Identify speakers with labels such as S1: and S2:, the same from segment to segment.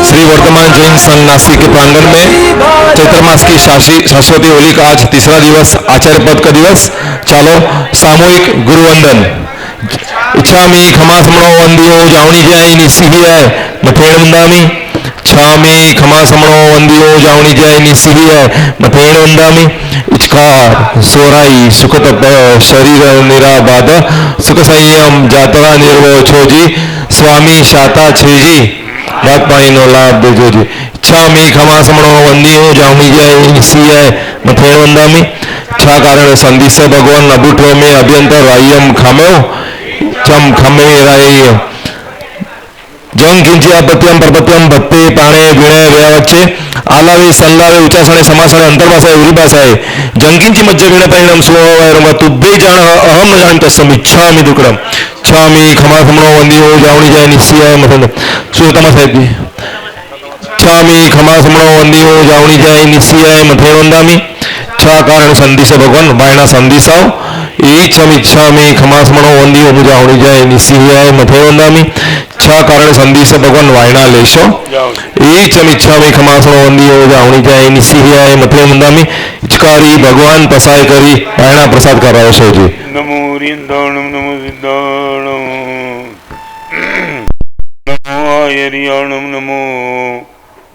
S1: श्री वर्धमान जैन संघ नासिक के प्रांगण में चैत्र मास की शाश्वती होली का आज तीसरा दिवस, आचार्य पद का दिवस। चलो सामूहिक गुरुवंदन। इच्छामी खमासमणो वंदियो जावणी जाय निसिहिय मथेण वंदामी। छामी खमासमणो वंदियो जावणी जाय निसिहिय मथेण वंदामी। इचकार सोराई सुखतप शरीर निराबाद सुख संयम जातरा निर्वो छोजी स्वामी शाता छेजी रात पानी नो लाभ देजोजी। छामी खमासमणो वंदियो जावणी जाय निसिहिय मथेण वंदामी। छा कारण संदिस भगवान अबुटो में अभ्यंतर रायम खाम्यो चम खमे राय जंग किंची अपत्यम परपत्यम भत्ते पाणे विणय व्यावच्चे आलावे सल्लावे उच्चासने समासने अंतर्भाषाए उरिभाषाए जंकिंची मज्ज विण परिणाम सुवैरम तुभ्ये जान अहम न जान तस्म इच्छामि दुक्कडम। छामी खमासमणो वंदियो जावणी जाय निसिहिय मथेण सुतमा साहेब जी। छामी खमासमणो वंदियो जावणी जाय निसिहिय मथेण वंदामी। छा कारण संदिस भगवान वायना संदिसाओ इच्छामी खमासमणो वंदियो जावणी जाय निसिहिय मथेण वंदामी। छा कारण संदिस भगवान वायना लेशो इच्छामी खमासमणो वंदियो जावणी जाय निसिहिय मथेण वंदामी। इचकारी भगवान पसाय करी वायना प्रसाद करावे छो जी।
S2: नमो रिंदाणम नमो सिद्धाणम नमो आयरियाणम नमो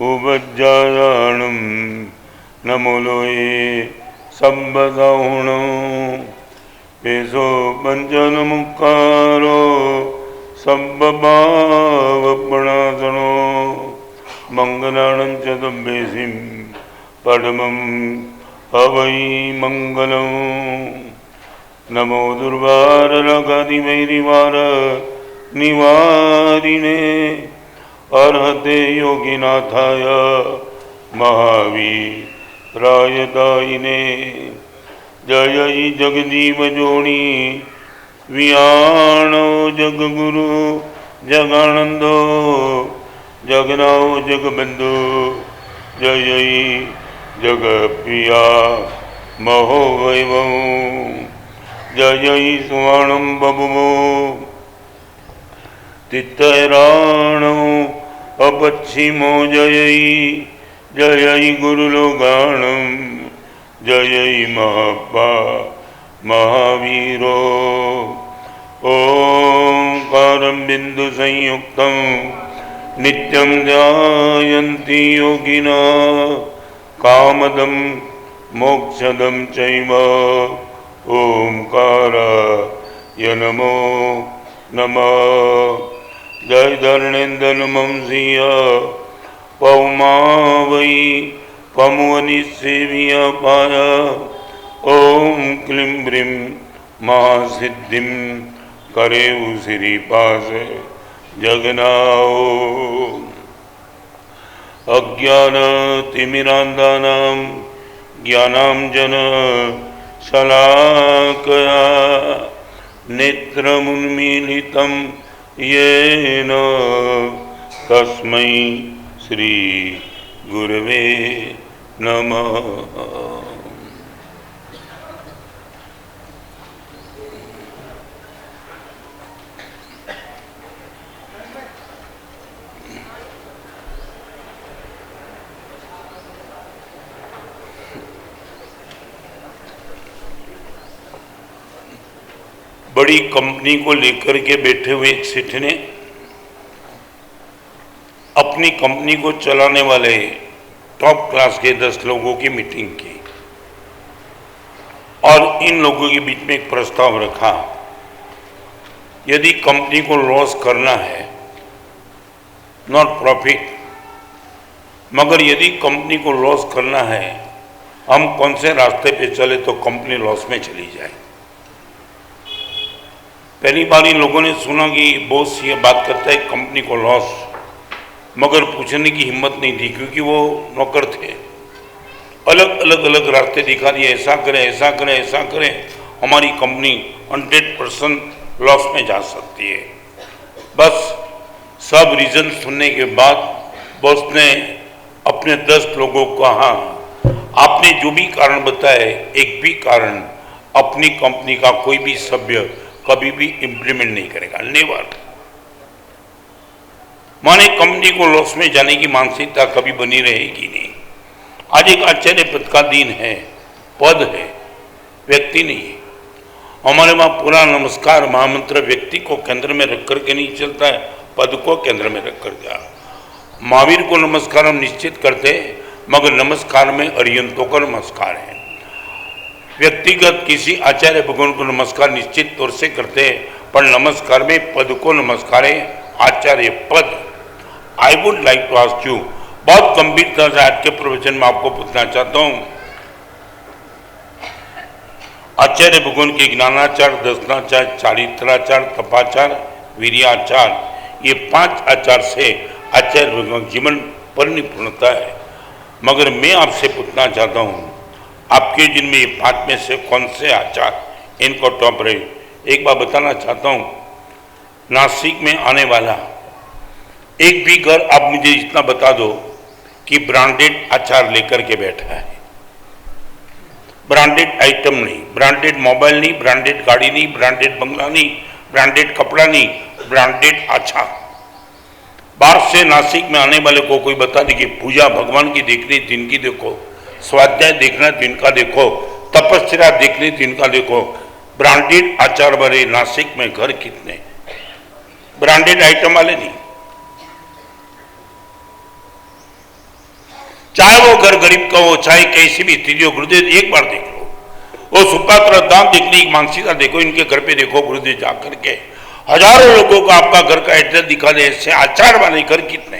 S2: उपज्जायाणम नमो लोये संबदाहुणम पेसो पंचन मुक्कारो संबभावपणासनो मंगलाणं च तब्बेसिं पडमं हवै मंगलं। नमो दुर्वाररगादिवैरिवार निवारिणे अर्हते योगिनाथाय महावीरायदायिने। जय जगजीव जोणी वियाणो जगगुरु जगानंदो जगनाओ जगबंधु जय जगप्रिया महो वैभव। जय सुवर्णं बभुवो तित्तैराणो अपच्छिमो जय गुरुलोगाणं जय महाप्पा महावीरो। ओंकारं बिंदु संयुक्तं नित्यं ध्यायन्ति योगिना कामदं मोक्षदं चैव। ओंकाराय नमो नमः। जय धरणेन्द्रनमंसीय पौमा वै पमुवनि सेविया पाया। ओम क्लीं ब्रीं महासिद्धिं करेउ श्रीपास जगनाओ। अज्ञानतिमिरान्धानां ज्ञानाञ्जन शलाकया नेत्रमुन्मीलितं येन तस्मै श्री गुरवे नमः। बड़ी कंपनी को लेकर के बैठे हुए एक सेठ ने अपनी कंपनी को चलाने वाले टॉप क्लास के 10 लोगों की मीटिंग की और इन लोगों के बीच में एक प्रस्ताव रखा, यदि कंपनी को लॉस करना है, नॉट प्रॉफिट, मगर यदि कंपनी को लॉस करना है, हम कौन से रास्ते पे चले तो कंपनी लॉस में चली जाए। पहली बार इन लोगों ने सुना कि बॉस ये बात करता है कंपनी को लॉस, मगर पूछने की हिम्मत नहीं थी क्योंकि वो नौकर थे। अलग रास्ते दिखा दिए, ऐसा करें ऐसा करें ऐसा करें, हमारी कंपनी 100% लॉस में जा सकती है। बस सब रीज़न सुनने के बाद बॉस ने अपने 10 लोगों को कहा, आपने जो भी कारण बताए, एक भी कारण अपनी कंपनी का कोई भी सभ्य कभी भी इम्प्लीमेंट नहीं करेगा, नेवर। माने कंपनी को लॉस में जाने की मानसिकता कभी बनी रहेगी नहीं। आज एक आचार्य पद का दिन है, पद है, व्यक्ति नहीं है। हमारे वहां पूरा नमस्कार महामंत्र व्यक्ति को केंद्र में रख करके नहीं चलता है, पद को केंद्र में रख कर दिया। महावीर को नमस्कार हम निश्चित करते हैं, मगर नमस्कार में अरियंतों का नमस्कार है। व्यक्तिगत किसी आचार्य भगवान को नमस्कार निश्चित तौर से करते हैं, पर नमस्कार में पद को नमस्कार है, आचार्य पद। I would like to ask you, बहुत गंभीरता से आज के प्रवचन में आपको पूछना चाहता हूं, आचार्य भगवान के ज्ञानाचार, दर्शनाचार, चारित्राचार, तपाचार, वीर्याचार, ये 5 आचार से आचार्य भगवान जीवन परिपूर्णता है। मगर मैं आपसे पूछना चाहता हूं, आपके जिनमें ये 5 में से कौन से आचार इनको टॉप रहे? एक बार बताना चाहता हूं, नासिक में आने वाला एक भी घर आप मुझे इतना बता दो कि ब्रांडेड आचार लेकर के बैठा है। ब्रांडेड आइटम नहीं, ब्रांडेड मोबाइल नहीं, ब्रांडेड गाड़ी नहीं, ब्रांडेड बंगला नहीं, ब्रांडेड कपड़ा नहीं, ब्रांडेड आचार। बाहर से नासिक में आने वाले को कोई बता दे कि पूजा भगवान की देखनी तो इनकी देखो, स्वाध्याय देखना तो इनका देखो, तपस्या देखनी तो इनका देखो। ब्रांडेड आचार वाले नासिक में घर कितने, ब्रांडेड आइटम वाले नहीं। चाहे वो घर गरीब का हो, चाहे कैसी भी स्थिति हो, गुरुदेव एक बार देख लो, वो सुपात्र दान देखने की मानसिकता देखो, इनके घर पे देखो गुरुदेव जाकर के हजारों लोगों को आपका घर का एड्रेस दिखा दे। इससे आचार वाले घर कितने?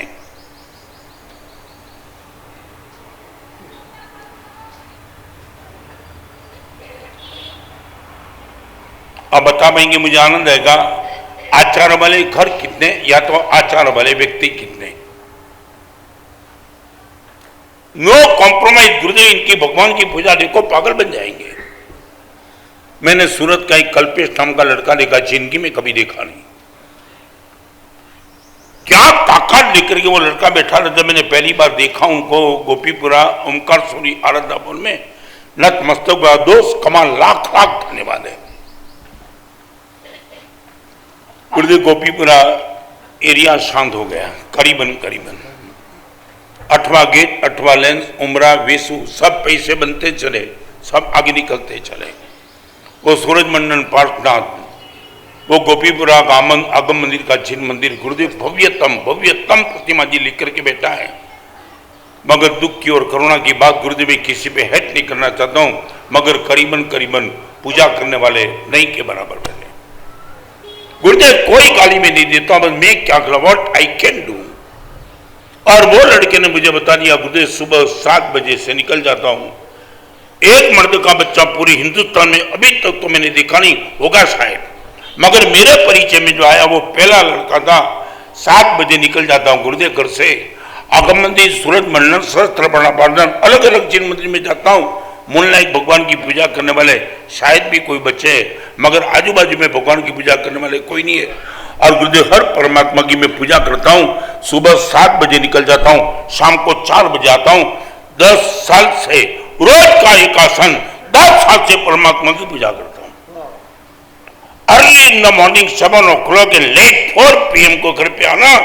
S2: अब बता पाएंगे, मुझे आनंद आएगा। आचार वाले घर कितने, या तो आचार वाले व्यक्ति कितने? No compromise. गुरुदेव इनकी भगवान की पूजा देखो, पागल बन जाएंगे। मैंने सूरत का एक कल्पेश नाम का लड़का देखा, जिंदगी में कभी देखा नहीं। क्या ताकत लेकर के वो लड़का बैठा था। जब मैंने पहली बार देखा उनको गोपीपुरा ओमकार सूरी आराधना भवन में, नतमस्तक दोस्त कमाल, लाख लाख धन्यवाद है। गुरुदेव गोपीपुरा एरिया शांत हो गया, करीबन 8वां गेट, 8वां लेंस, उमरा, वेसु सब पैसे बनते चले, सब आगे निकलते चले। वो सूरज मंडल पार्शनाथ, वो गोपीपुरा का आगम मंदिर का जिन मंदिर, गुरुदेव भव्यतम प्रतिमा जी लिख करके बैठा है। मगर दुख की और करुणा की बात गुरुदेव में किसी पे हेट नहीं करना चाहता हूं, मगर करीबन पूजा करने वाले नहीं के बराबर बने। गुरुदेव कोई गाली में नहीं देता, बस मैं क्या करूं, व्हाट आई कैन डू। और वो लड़के ने मुझे बता दिया, गुरुदेव सुबह 7 बजे से निकल जाता हूं। एक मर्द का बच्चा पूरे हिंदुस्तान में अभी तक तो मैंने देखा नहीं होगा शायद, मगर मेरे परिचय में जो आया वो पहला लड़का था। 7 बजे निकल जाता हूँ गुरुदेव घर से, आगम मंदिर, सूरज मंडल, सहस्त्र पाठन, अलग अलग जिन मंदिर में जाता हूँ। मूलनायक भगवान की पूजा करने वाले शायद भी कोई बच्चे, मगर आजू बाजू में भगवान की पूजा करने वाले कोई नहीं है। और गुरुदेव हर परमात्मा की मैं पूजा करता हूँ। सुबह 7 बजे निकल जाता हूँ, शाम को 4 बजे आता हूँ। 10 साल से रोज का एक आसन, 10 साल से परमात्मा की पूजा करता हूँ। Early in the morning 7 o'clock and let 4 PM को घर पे आना,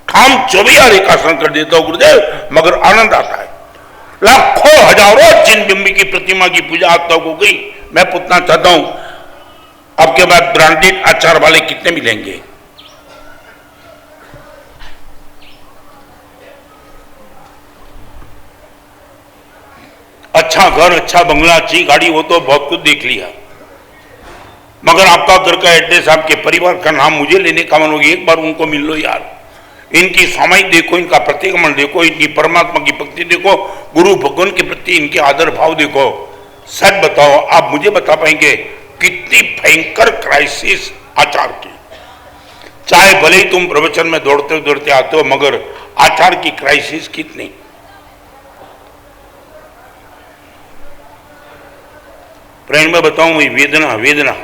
S2: काम 24 एक आसन कर देता हूँ गुरुदेव, मगर आनंद आता है। लाखों हजारों जिन बिंबी की प्रतिमा की पूजा आज तक हो गई। मैं पूछना चाहता हूं, आपके बाद ब्रांडेड आचार वाले कितने मिलेंगे? अच्छा घर, अच्छा बंगला, अच्छी गाड़ी, वो तो बहुत कुछ देख लिया, मगर आपका घर का एड्रेस, आपके परिवार का नाम मुझे लेने का मन होगी। एक बार उनको मिल लो यार, इनकी सामायिक देखो, इनका प्रतिक्रमण देखो, इनकी परमात्मा की भक्ति देखो, गुरु भगवान के प्रति इनके आदर भाव देखो। सच बताओ, आप मुझे बता पाएंगे कितनी भयंकर क्राइसिस आचार की? चाहे भले ही तुम प्रवचन में दौड़ते दौड़ते आते हो, मगर आचार की क्राइसिस कितनी? प्रेम में बताऊं, वेदना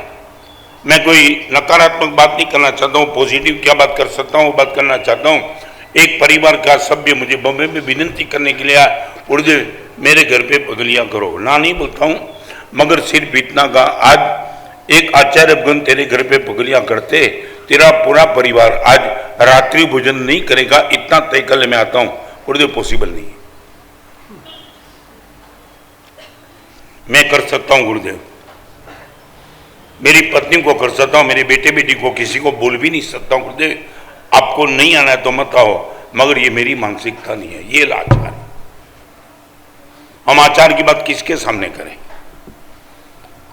S2: मैं कोई नकारात्मक बात नहीं करना चाहता हूँ, पॉजिटिव क्या बात कर सकता हूँ वो बात करना चाहता हूँ। एक परिवार का सभ्य मुझे बॉम्बे में विनती करने के लिए आया, गुरुदेव मेरे घर पे पगलियाँ करो। ना नहीं बोलता हूँ, मगर सिर्फ इतना का, आज एक आचार्य गण तेरे घर पे पगलियाँ करते तेरा पूरा परिवार आज रात्रि भोजन नहीं करेगा, इतना तय कर ले मैं आता हूं। गुरुदेव पॉसिबल नहीं है, मैं कर सकता हूं गुरुदेव, मेरी पत्नी को कर सकता हूं, मेरे बेटे बेटी को, किसी को बोल भी नहीं सकता हूं गुरुदेव। आपको नहीं आना है तो मत आओ, मगर ये मेरी मानसिकता नहीं है, ये लाचार है। हम आचार की बात किसके सामने करें?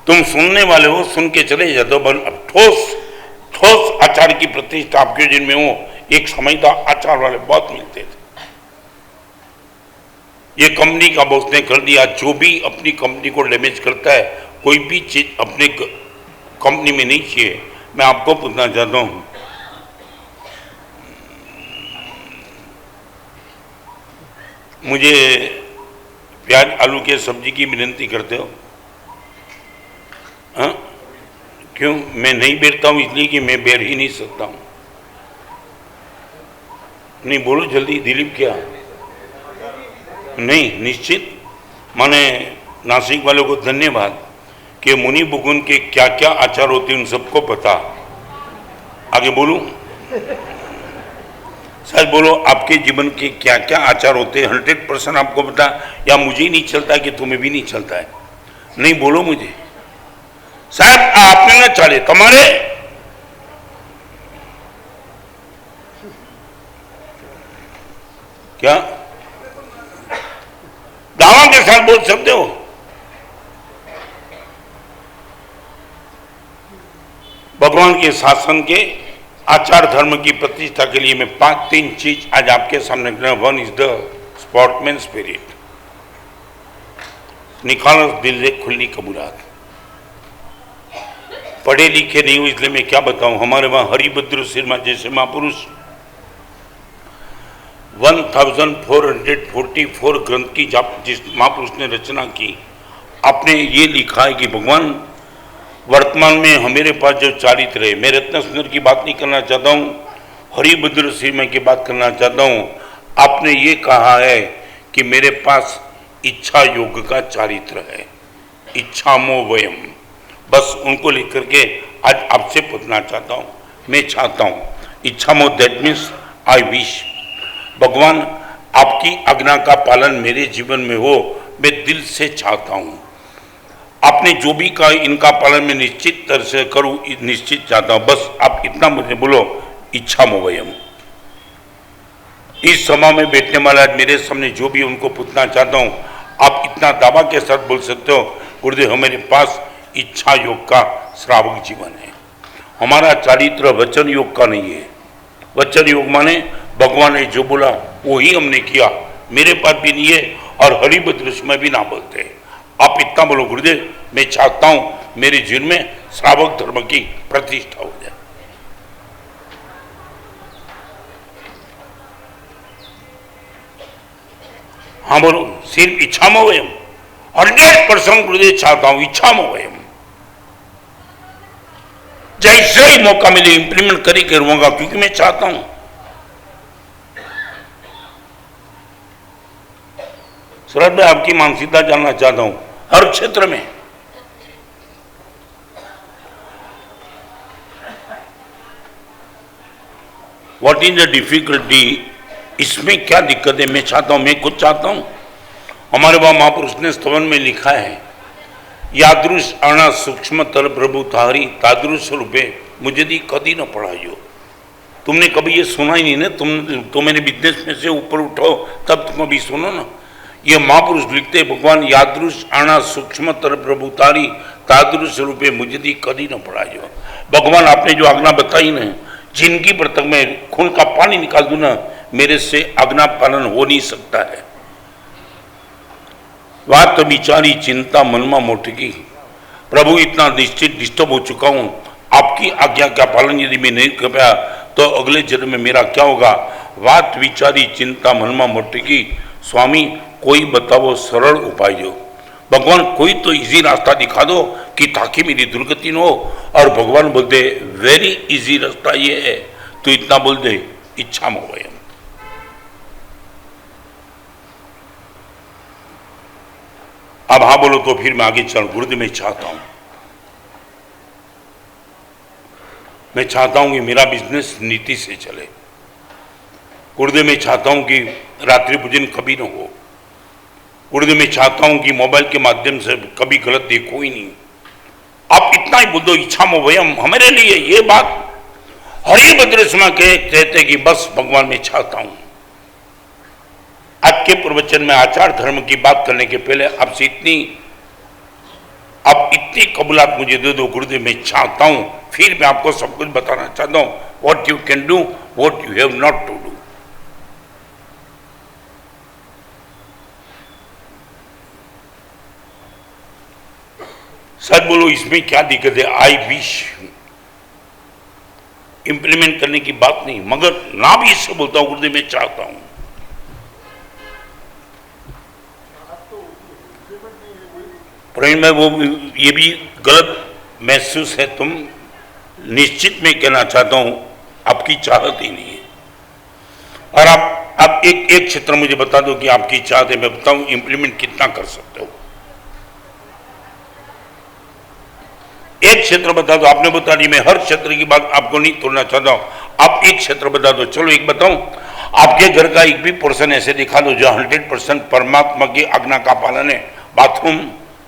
S2: तुम सुनने वाले हो, सुन के चले जाते हो। अब ठोस ठोस आचार की प्रतिष्ठा आपके जिनमें हो। एक समय था आचार वाले बहुत मिलते थे। ये कंपनी का बॉस ने कर दिया। जो भी अपनी कंपनी को डैमेज करता है, कोई भी चीज अपने कंपनी में नहीं चाहिए। मैं आपको पूछना चाहता हूं, मुझे प्याज आलू के सब्जी की विनती करते हो? हाँ, क्यों? मैं नहीं बेचता हूं इसलिए कि मैं बेच ही नहीं सकता हूं। नहीं बोलो जल्दी दिलीप, क्या नहीं? निश्चित। माने नासिक वालों को धन्यवाद कि मुनि बुगुन के क्या क्या आचार होते हैं उन सबको पता। आगे बोलूं? सच बोलो, आपके जीवन के क्या क्या आचार होते हैं 100% आपको पता, या मुझे ही नहीं चलता है कि तुम्हें भी नहीं चलता है? नहीं बोलो मुझे साहब, आपने ना चले तुम्हारे। क्या दावा के साथ बोल सकते हो? भगवान के शासन के आचार धर्म की प्रतिष्ठा के लिए मैं 5-3 चीज आज आपके सामने रख रहा हूं। One is the sportsman spirit, निकालो दिल से खुली कबूलात। पढ़े लिखे नहीं हूं इसलिए मैं क्या बताऊं। हमारे वहां हरिभद्र शर्मा जैसे महापुरुष 1444 ग्रंथ की जिस महापुरुष ने रचना की, आपने ये लिखा है कि भगवान वर्तमान में हमारे पास जो चारित्र है, मैं रत्न सुंदर की बात नहीं करना चाहता हूँ, हरिभद्र शर्मा की बात करना चाहता हूँ। आपने ये कहा है कि मेरे पास इच्छा योग का चारित्र है, इच्छामो वयम। बस उनको लिख करके आज आपसे पूछना चाहता हूँ। मैं चाहता हूँ इच्छामो, दैट मीन्स आई विश। भगवान आपकी आज्ञा का पालन मेरे जीवन में हो, मैं दिल से चाहता हूँ। आपने जो भी कहा इनका पालन मैं निश्चित तरह से करूँ, निश्चित चाहता हूँ। बस आप इतना मुझे बोलो, इच्छामो वयम। इस सभा में बैठने वाला मेरे सामने जो भी उनको पूछना चाहता हूँ, आप इतना दावा के साथ बोल सकते हो, गुरुदेव हमारे पास इच्छा योग का श्रावक जीवन है। हमारा चारित्र वचन योग का नहीं है। वचन योग माने भगवान ने जो बोला वो ही हमने किया, मेरे पास भी नहीं है और हरिभद्र में भी ना बोलते। आप इतना बोलो, गुरुदेव मैं चाहता हूं मेरे जीवन में श्रावक धर्म की प्रतिष्ठा हो जाए। हाँ बोलो, सिर्फ इच्छामो वयम। 100% गुरुदेव चाहता हूं, इच्छामो वयम। जैसे ही मौका मिले इंप्लीमेंट करके रहूंगा, क्योंकि मैं चाहता हूं। सूरज भाई, आपकी मानसिकता जानना चाहता हूं हर क्षेत्र में। What is the difficulty? इसमें क्या दिक्कत है? मैं चाहता हूं, मैं खुद चाहता हूं। हमारे वहां महापुरुष ने स्तवन में लिखा है, यादृश अणा सूक्ष्म तर प्रभु तारी तादृश रूपे मुझे दी कदी न पढ़ाइयो। तुमने कभी ये सुना ही नहीं ना, तुम मेरे बिजनेस में से ऊपर उठो तब तुम अभी सुनो ना। ये महापुरुष लिखते, भगवान यादृश अणा सूक्ष्म तर प्रभु तारी तादृश रूपे मुझे दी कदी न पढ़ाइयो। भगवान आपने जो आज्ञा बताई ना, जिनकी पर तक मैं खून का पानी निकाल दूं ना, मेरे से आज्ञा पालन हो नहीं सकता है। बात तो बिचारी चिंता मन में मोटकी, प्रभु इतना निश्चित डिस्टर्ब हो चुका हूं, आपकी आज्ञा का पालन यदि मैं नहीं कर पाया तो अगले जन्म में मेरा क्या होगा? बात विचारी चिंता मन में मोटकी, स्वामी कोई बताओ सरल उपाय जो। भगवान कोई तो इजी रास्ता दिखा दो कि ताकि मेरी दुर्गति न हो। और भगवान बोलते वेरी इजी रास्ता ये है, तो इतना बोल दे, इच्छामो वयम। अब हाँ बोलो तो फिर मैं आगे चल। गुरुदेव मैं चाहता हूं, मैं चाहता हूं कि मेरा बिजनेस नीति से चले। गुरुदेव मैं चाहता हूं कि रात्रि भोजन कभी न हो। गुरुदेव मैं चाहता हूं कि मोबाइल के माध्यम से कभी गलत देखो ही नहीं। आप इतना ही बोल दो, इच्छा मोभयम हमारे लिए ये बात हरिभद्र स्वामी कहते कि बस भगवान मैं चाहता हूं। आज के प्रवचन में आचार धर्म की बात करने के पहले आपसे आप इतनी कबूलात मुझे दे दो गुरुदेव मैं चाहता हूं, फिर मैं आपको सब कुछ बताना चाहता हूं, what you can do, what you have not to do. सच बोलो, इसमें क्या दिक्कत है? आई विश इंप्लीमेंट करने की बात नहीं, मगर ना भी इससे बोलता हूं गुरुदेव मैं चाहता हूं। प्रवीण में वो ये भी गलत महसूस है, तुम निश्चित में कहना चाहता हूं आपकी चाहत ही नहीं है। और आप एक क्षेत्र मुझे बता दो कि आपकी चाहत है, मैं बताऊं इंप्लीमेंट कितना कर सकते हो। एक क्षेत्र बता दो, आपने बता दी, मैं हर क्षेत्र की बात आपको नहीं तोड़ना चाहता हूं। आप एक क्षेत्र बता दो। चलो एक बताऊं, आपके घर का एक भी पोर्शन ऐसे दिखा दो जो 100% परमात्मा की आज्ञा का पालन है। बाथरूम,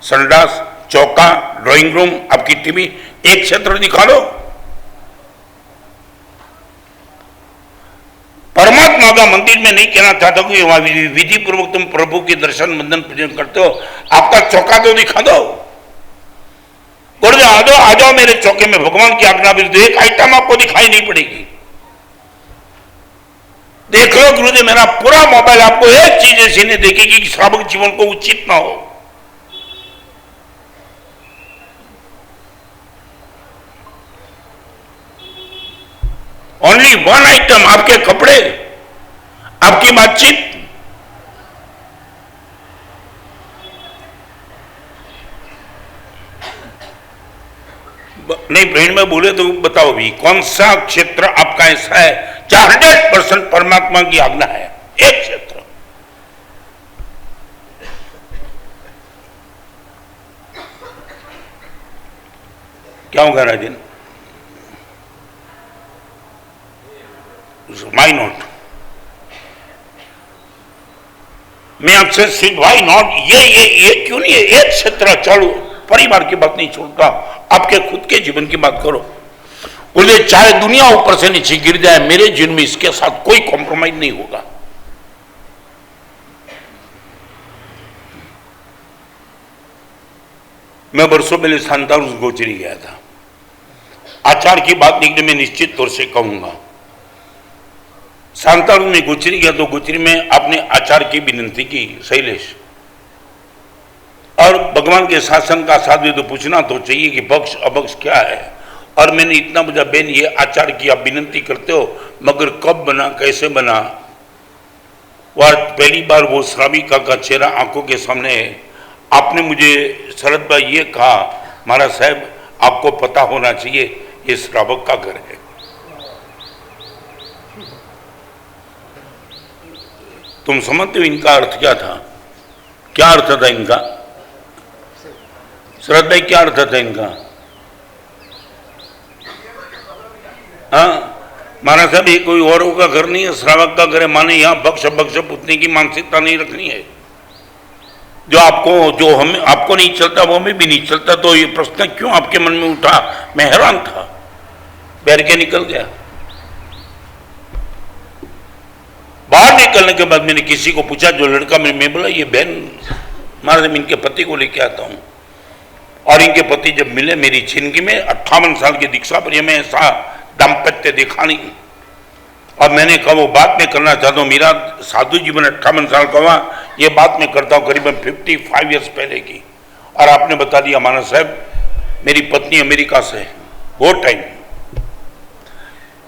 S2: संडास, चौका, ड्राइंग रूम, आपकी टीवी, एक क्षेत्र दिखा दो। परमात्मा का मंदिर में नहीं कहना चाहता कि वहां विधि पूर्वक तुम प्रभु के दर्शन वंदन पूजन करते हो, आपका चौका तो दिखा दो। गुरुदेव आ जाओ मेरे चौके में, भगवान की आज्ञा विरुद्ध एक आइटम आपको दिखाई नहीं पड़ेगी। देख लो गुरुदेव, मेरा पूरा मोबाइल आपको एक चीज ऐसी नहीं देखेगी कि श्रावक जीवन को उचित ना हो। ओनली वन आइटम, आपके कपड़े, आपकी बातचीत। नहीं प्रवीण में बोले तो बताओ भी, कौन सा क्षेत्र आपका ऐसा है जहां 100% परमात्मा की आज्ञा है? एक क्षेत्र। क्या होगा राजन? Why not? मैं आपसे सिर्फ वाई नॉट, ये क्यों नहीं है? एक क्षेत्र चलो, परिवार की बात नहीं छोड़ता, आपके खुद के जीवन की बात करो। बोले चाहे दुनिया ऊपर से नीचे गिर जाए, मेरे जीवन में इसके साथ कोई कॉम्प्रोमाइज नहीं होगा। मैं वर्षों पहले सांताक्रूज गोचरी गया था। आचार की बात निकले मैं निश्चित तौर से कहूंगा। सांताक्रूज में गोचरी गया तो गोचरी में आपने आचार की विनती की, शैलेश, और भगवान के शासन का साथ भी तो पूछना तो चाहिए कि पक्ष अपक्ष क्या है। और मैंने इतना मुझे बेन ये आचार की आप विनती करते हो, मगर कब बना, कैसे बना? वह पहली बार वो श्राविका का चेहरा आंखों के सामने है। आपने मुझे शरद भाई ये कहा, महाराज साहब आपको पता होना चाहिए ये श्रावक का घर है। तुम समझते हो इनका अर्थ क्या था? क्या अर्थ था इनका? शरद भाई क्या अर्थ था इनका? हाँ महाराज साहब, ये कोई औरों का घर नहीं है, श्रावक का घर है। माने यहाँ बक्ष बक्ष पुतने की मानसिकता नहीं रखनी है। जो हमें आपको नहीं चलता वो हमें भी नहीं चलता। तो ये प्रश्न क्यों आपके मन में उठा? मैं हैरान था, बैर के निकल गया। बाहर निकलने के बाद मैंने किसी को पूछा, जो लड़का मैं बोला ये बहन महाराज मैं इनके पति को लेके आता हूं। और इनके पति जब मिले मेरी जिंदगी में 58 साल की दीक्षा पर मैं ऐसा दाम्पत्य देखा नहीं। और मैंने कहा वो बात मैं करना चाहता हूँ, मेरा साधु जीवन 58 साल का हुआ, ये बात मैं करता हूँ करीबन 55 ईयर्स पहले की। और आपने बता दिया महाराज साहब मेरी पत्नी अमेरिका से है। वो टाइम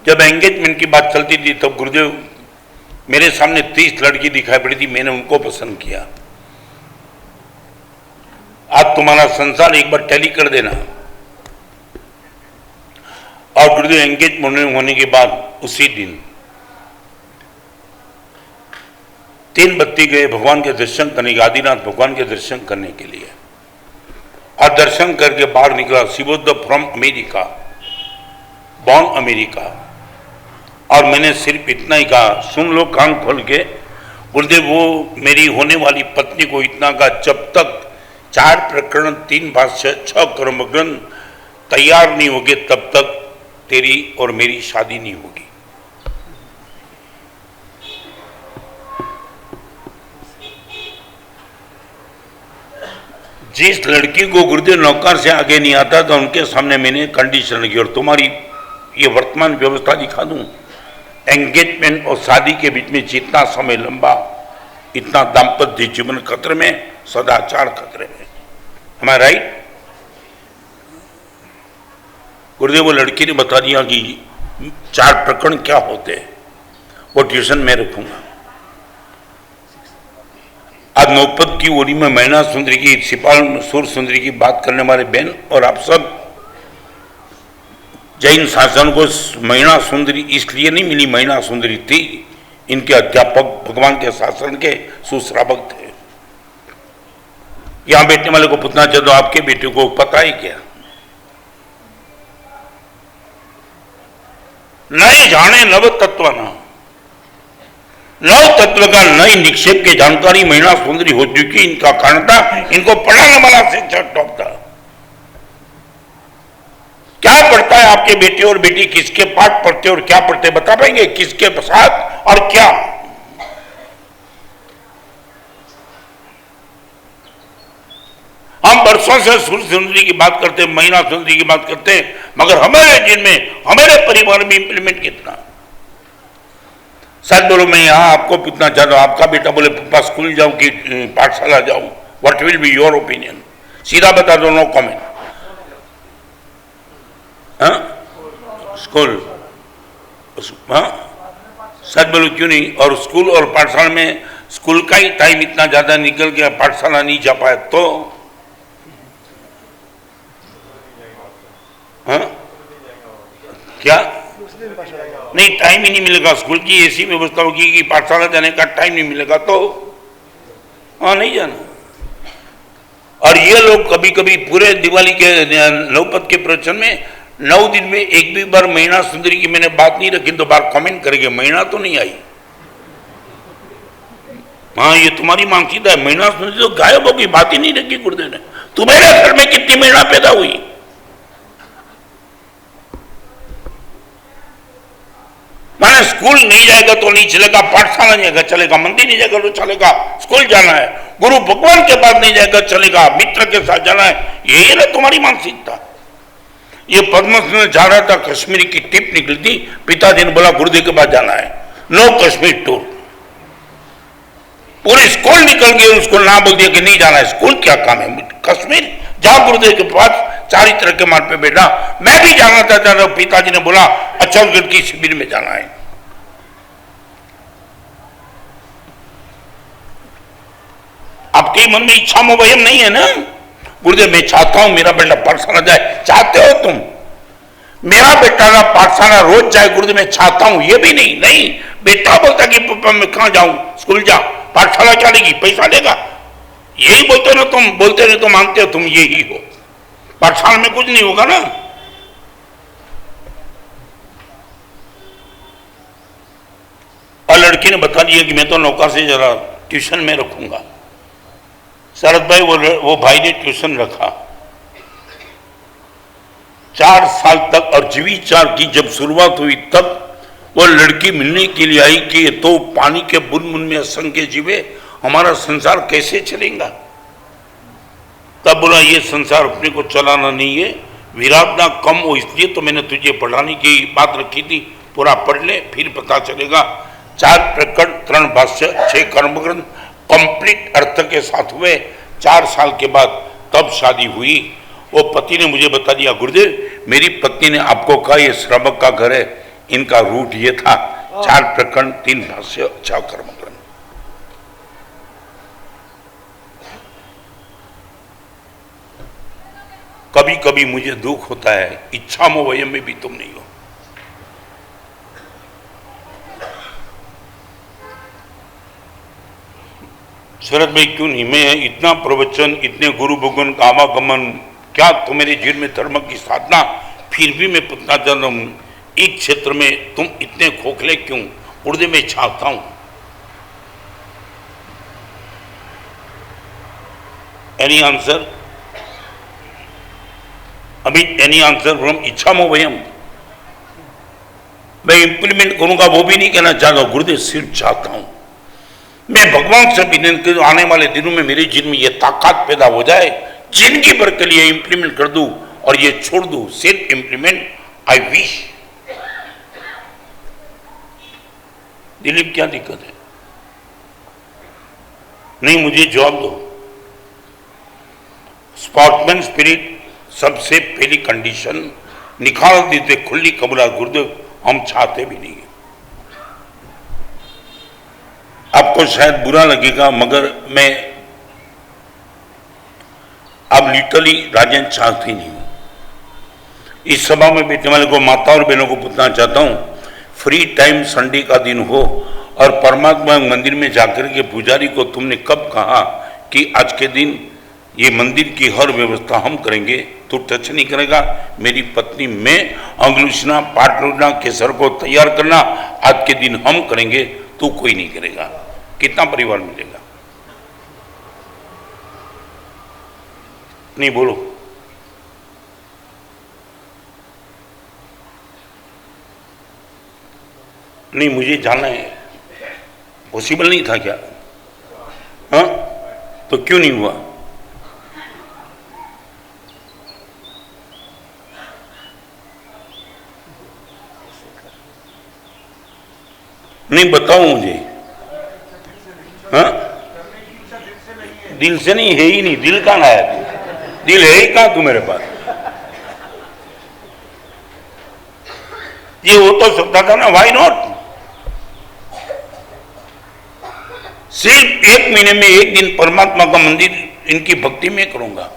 S2: जब एंगेजमेंट की बात चलती थी तब गुरुदेव मेरे सामने 30 लड़की दिखाई पड़ी थी, मैंने उनको पसंद किया। आज तुम्हारा संसार एक बार टैली कर देना। और गुरुदेव एंगेजमेंट होने के बाद उसी दिन 3 बत्ती गए भगवान के दर्शन करने के, आदिनाथ भगवान के दर्शन करने के लिए। और दर्शन करके बाहर निकला, she was the from America. Born America. और मैंने सिर्फ इतना ही कहा, सुन लो कान खोल के गुरुदेव, वो मेरी होने वाली पत्नी को इतना कहा, जब तक 4 प्रकरण 3 भाष्य 6 कर्मग्रंथ तैयार नहीं होगे तब तक तेरी और मेरी शादी नहीं होगी। जिस लड़की को गुरुदेव नौकर से आगे नहीं आता तो उनके सामने मैंने कंडीशन रखी, और तुम्हारी ये वर्तमान व्यवस्था दिखा दूं, एंगेजमेंट और शादी के बीच में जितना समय लंबा, इतना दाम्पत्य जीवन खतरे में, सदाचार खतरे में। Am I right? गुरुदेव वो लड़की ने बता दिया कि 4 प्रकरण क्या होते हैं, वो ट्यूशन में रखूंगा। आज नौपत की ओरी में मैना सुंदरी की, सिपाल सूर सुंदरी की बात करने वाले बहन और आप सब, जैन शासन को मैना सुंदरी इसलिए नहीं मिली, मैना सुंदरी थी, इनके अध्यापक भगवान के शासन के सुश्रावक थे। यहां बैठने वाले को पूछना चाहिए, आपके बेटे को पता है क्या? नए जाने नव तत्व ना, नव तत्व का नई निक्षेप की जानकारी मैना सुंदरी हो चुकी। इनका कारण था, इनको पढ़ाने वाला शिक्षक टॉप था। क्या पढ़ता है आपके बेटे और बेटी, किसके पाठ पढ़ते और क्या पढ़ते बता पाएंगे? किसके साथ और क्या? हम वर्षों से सूर सुंदरी की बात करते, मैना सुंदरी की बात करते, मगर हमारे जिनमें, हमारे परिवार में इंप्लीमेंट कितना? सच बोलो, मैं यहां आपको पूछना चाहता हूं, आपका बेटा बोले पापा स्कूल जाऊं कि पाठशाला जाऊं, what will be your opinion? सीधा बता दो, नो कमेंट। स्कूल, हाँ सच बोलो क्यों नहीं? और स्कूल और पाठशाला में, स्कूल का ही टाइम इतना ज्यादा निकल गया, पाठशाला नहीं जा पाया तो हाँ क्या? नहीं, टाइम ही नहीं मिलेगा। स्कूल की ऐसी व्यवस्था होगी कि पाठशाला जाने का टाइम नहीं मिलेगा तो हाँ नहीं जाना। और ये लोग कभी कभी पूरे दिवाली के नवपत के प्रवचन में 9 दिन में एक भी बार मैना सुंदरी की मैंने बात नहीं रखी तो बार कमेंट करेंगे, मैना तो नहीं आई। हाँ ये तुम्हारी मानसिकता है, मैना सुंदरी तो गायब होगी, बात ही नहीं रखी गुरुदेव ने। तुम्हारे घर में कितनी मैना पैदा हुई? माने स्कूल नहीं जाएगा तो नहीं चलेगा, पाठशाला नहीं जाएगा चलेगा, मंदिर नहीं जाएगा तो चलेगा, स्कूल जाना है, गुरु भगवान के पास नहीं जाएगा चलेगा, मित्र के साथ जाना है, यही ना तुम्हारी मानसिकता। ये पद्म में जा रहा था, कश्मीर की टिप निकली थी, पिताजी ने बोला गुरुदेव के पास जाना है, नो कश्मीर टूर। पूरी स्कूल निकल गई, उसको ना बोल दिया कि नहीं जाना है, स्कूल क्या काम है, कश्मीर जाओ गुरुदेव के पास, चारित्र के मार्ग पे बैठा। मैं भी जाना चाहता था, पिताजी ने बोला अचलगढ़ की शिविर में जाना है। आपके मन में इच्छा मोहम नहीं है ना? गुरुदेव मैं चाहता हूं मेरा बेटा पाठशाला जाए, चाहते हो तुम? मेरा बेटा ना पाठशाला रोज जाए गुरुदेव मैं चाहता हूं, ये भी नहीं। नहीं, बेटा बोलता कि पापा मैं कहां जाऊं, स्कूल जा, पाठशाला चलेगी, पैसा देगा, यही बोलते ना तुम? बोलते नहीं तो मानते हो तुम यही हो, पाठशाला में कुछ नहीं होगा ना। और लड़की ने बता दिया कि मैं तो नौका से जरा ट्यूशन में रखूंगा। शरद भाई वो भाई ने ट्यूशन रखा 4 साल तक, और जीविचार की जब शुरुआत हुई तब वो लड़की मिलने के लिए आई कि तो पानी के बूंद बूंद में असंख्य जीवे, हमारा संसार कैसे चलेगा? तब बोला ये संसार अपने को चलाना नहीं है, विराटना कम हो इसलिए तो मैंने तुझे पढ़ाने की बात रखी थी, पूरा पढ़ ले फिर पता चलेगा। 4 प्रकरण 3 भाष्य 6 कर्मग्रंथ कंप्लीट अर्थ के साथ हुए। 4 साल के बाद तब शादी हुई। वो पति ने मुझे बता दिया गुरुदेव मेरी पत्नी ने आपको कहा ये श्रावक का घर है, इनका रूट ये था, 4 प्रकरण 3 भाष्य 6 कर्मग्रंथ। कभी कभी मुझे दुख होता है, इच्छा मोहयम में भी तुम नहीं हो। शरद भाई क्यों नहीं? मैं इतना प्रवचन, इतने गुरु भगवान का आवागमन, क्या तुम्हारे जीवन में धर्म की साधना, फिर भी मैं पूछना चाहता हूं इस क्षेत्र में तुम इतने खोखले क्यों? गुरुदेव मैं चाहता हूं। Any answer? अभी एनी आंसर फ्रॉम इच्छामो वयम? मैं इंप्लीमेंट करूंगा वो भी नहीं कहना चाहता, गुरुदेव सिर्फ चाहता हूं मैं भगवान से विनती करूं आने वाले दिनों में मेरे जीवन में ये ताकत पैदा हो जाए, जिंदगी भर के लिए इंप्लीमेंट कर दूं और ये छोड़ दूं, सिर्फ इंप्लीमेंट आई विश। दिलीप क्या दिक्कत है? नहीं, मुझे जवाब दो। स्पोर्ट्समैन स्पिरिट सबसे पहली कंडीशन निकाल देते खुली कबूला, गुरुदेव हम चाहते भी नहीं। आपको शायद बुरा लगेगा मगर मैं अब लिटरली राजन चाहती नहीं हूं। इस सभा में बैठने वाले को माता और बहनों को पूछना चाहता हूं, फ्री टाइम संडे का दिन हो और परमात्मा मंदिर में जाकर के पुजारी को तुमने कब कहा कि आज के दिन ये मंदिर की हर व्यवस्था हम करेंगे, तू टच नहीं करेगा? मेरी पत्नी मैं अंगलूचना पाटलूना केसर को तैयार करना आज के दिन हम करेंगे, तू कोई नहीं करेगा। कितना परिवार मिलेगा? नहीं बोलो। नहीं, मुझे जाना है। पॉसिबल नहीं था क्या? हाँ, तो क्यों नहीं हुआ? नहीं, बताओ मुझे। हाँ, दिल से नहीं है ही नहीं। दिल कहाँ आया तू? दिल है ही कहाँ तू मेरे पास? ये हो तो सकता था ना, व्हाई नॉट? सिर्फ 1 महीने में 1 दिन परमात्मा का मंदिर इनकी भक्ति में करूंगा।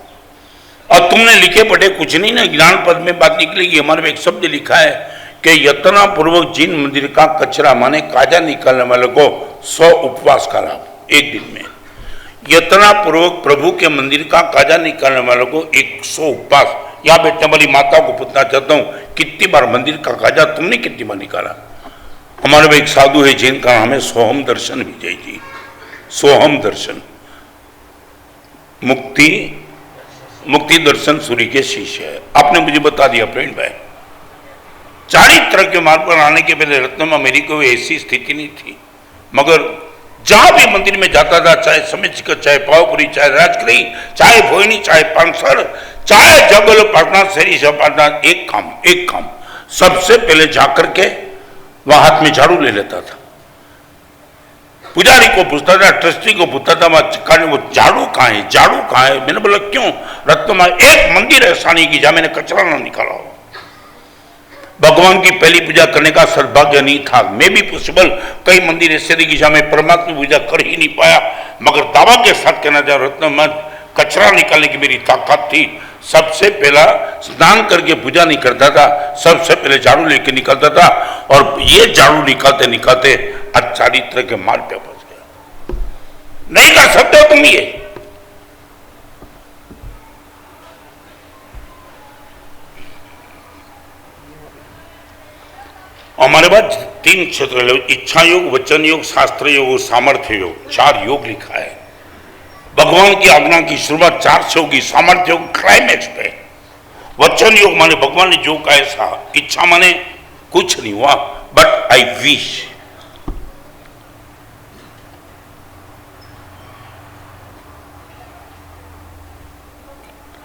S2: और तुमने लिखे पढ़े कुछ नहीं ना, ज्ञान पद में बात निकलेगी। हमारे में एक शब्द लिखा है कि यत्ना पूर्वक जिन मंदिर का कचरा माने काजा निकालने वाले को 100 उपवास का लाभ। 1 दिन में यत्ना पूर्वक प्रभु के मंदिर का काजा निकालने वालों को 100 उपवास। यहाँ बैठने वाली माता को पूछना चाहता हूँ, कितनी बार मंदिर का काजा तुमने कितनी बार निकाला? हमारे में एक साधु है जिनका नाम है सोहम दर्शन विजय जी। सोहम दर्शन, मुक्ति दर्शन सूर्य के शिष्य है। आपने मुझे बता दिया प्रेम भाई, चारित्र के मार्ग पर आने के पहले रत्नमा मेरी कोई ऐसी स्थिति नहीं थी, मगर जहां भी मंदिर में जाता था, चाहे समिचकर, चाहे पावपुरी, चाहे राजकरी, चाहे भोइनी, चाहे पानसर, चाहे जबल पटना, शहरी पटना, एक काम सबसे पहले जाकर के वह हाथ में झाड़ू ले लेता था। पुजारी को पूछता था, ट्रस्टी को पूछता था, वो झाड़ू कहाँ है, झाड़ू कहाँ है? मैंने बोला क्यों? रत्नमा एक मंदिर ऐसा नहीं कि जहां मैंने कचरा ना निकाला हो। भगवान की पहली पूजा करने का सौभाग्य नहीं था। मैं भी पॉसिबल कई मंदिर ऐसे थे कि जहां मैं परमात्मा पूजा कर ही नहीं पाया, मगर दावा के साथ कहना चाह रत्नमा कचरा निकालने की मेरी ताकत थी। सबसे पहला स्नान करके पूजा नहीं करता था, सबसे पहले झाड़ू लेके निकलता था, और ये झाड़ू निकालते निकालते आज चारित्र के मार्ग पे पहुंच गया। नहीं कर सकते हो तुम ये। हमारे पास 3 क्षेत्र, इच्छा योग, वचन योग, शास्त्र योग और सामर्थ्य योग, 4 योग लिखा है। भगवान की आज्ञा की शुरुआत 4 से होगी। सामर्थ्य योग क्लाइमैक्स पे, वचन योग माने भगवान ने जो कहा ऐसा, इच्छा माने कुछ नहीं हुआ बट आई विश।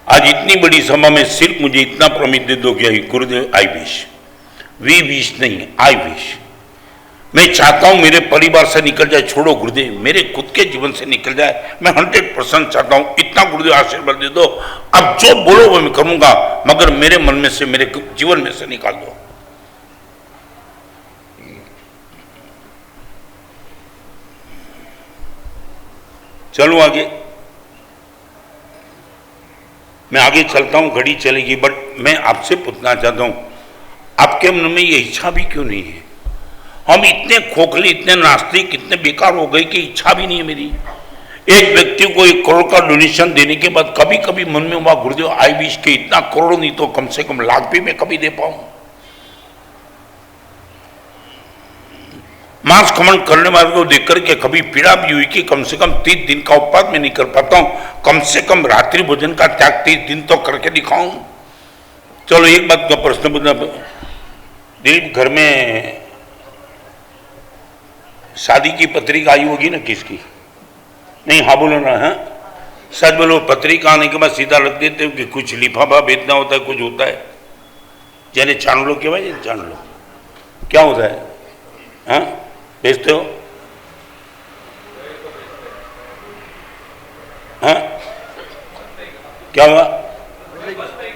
S2: आज इतनी बड़ी सभा में सिर्फ मुझे इतना प्रमित दे दो कि गुरुदेव आई विश, वी विश नहीं, आई विश। मैं चाहता हूं मेरे परिवार से निकल जाए, छोड़ो गुरुदेव, मेरे खुद के जीवन से निकल जाए। मैं 100% चाहता हूं, इतना गुरुदेव आशीर्वाद दे दो। अब जो बोलो वो मैं करूंगा, मगर मेरे मन में से, मेरे जीवन में से निकाल दो। चलो आगे, मैं आगे चलता हूं, घड़ी चलेगी, बट मैं आपसे पूछना चाहता हूं, आपके मन में ये इच्छा भी क्यों नहीं है? हम इतने खोखले, इतने नास्तिक, इतने बेकार हो गए कि इच्छा भी नहीं है मेरी। एक व्यक्ति को 1 करोड़ का डोनेशन देने के बाद कभी कभी मन में हुआ, गुरुदेव आई विश के इतना करोड़ नहीं तो कम से कम लाख भी मैं कभी दे पाऊं। मांस खमन करने वाले को देख करके कभी पीड़ा भी हुई कि कम से कम 30 दिन का उपवास मैं नहीं कर पाता हूं, कम से कम रात्रि भोजन का त्याग 30 दिन तो करके दिखाऊं। चलो एक बात का प्रश्न पूछना, दिलीप घर में शादी की पत्रिका आई होगी ना किसकी? नहीं, हाँ बोलो ना, है सच बोलो। पत्रिका आने के बाद सीधा रख देते हो कि कुछ लिफाफा भेजना होता है, कुछ होता है? जाने जान लो, क्या भाई जान लो क्या होता है, हाँ भेजते हो, हाँ क्या हुआ?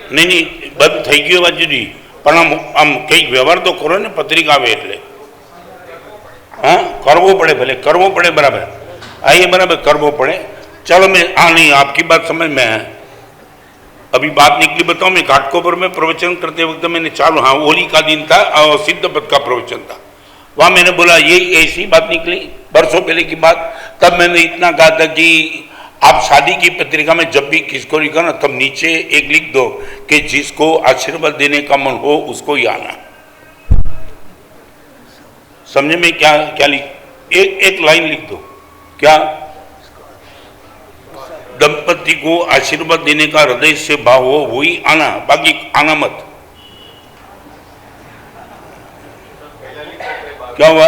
S2: नहीं બધું થઈ ગયું વાત જુદી, પણ આમ કંઈક વ્યવહાર તો કરો ને પત્રિકા આવે એટલે, हाँ करवो पड़े, भले करवो पड़े, बराबर आइए, बराबर करवो पड़े। चलो मैं नहीं, आपकी बात समझ में है। अभी बात निकली, बताओ, मैं घाटकोपर में प्रवचन करते वक्त मैंने चालू, हाँ होली का दिन था और सिद्ध पद का प्रवचन था, वहां मैंने बोला ये ऐसी बात निकली बरसों पहले की बात। तब मैंने इतना कहा था कि आप शादी की पत्रिका में जब भी किसको लिखो ना, तब नीचे एक लिख दो कि जिसको आशीर्वाद देने का मन हो उसको ही आना। समझे में क्या क्या लिख, एक लाइन लिख दो, क्या? दंपति को आशीर्वाद देने का हृदय से भाव हो वही आना, बाकी आना मत। क्या हुआ?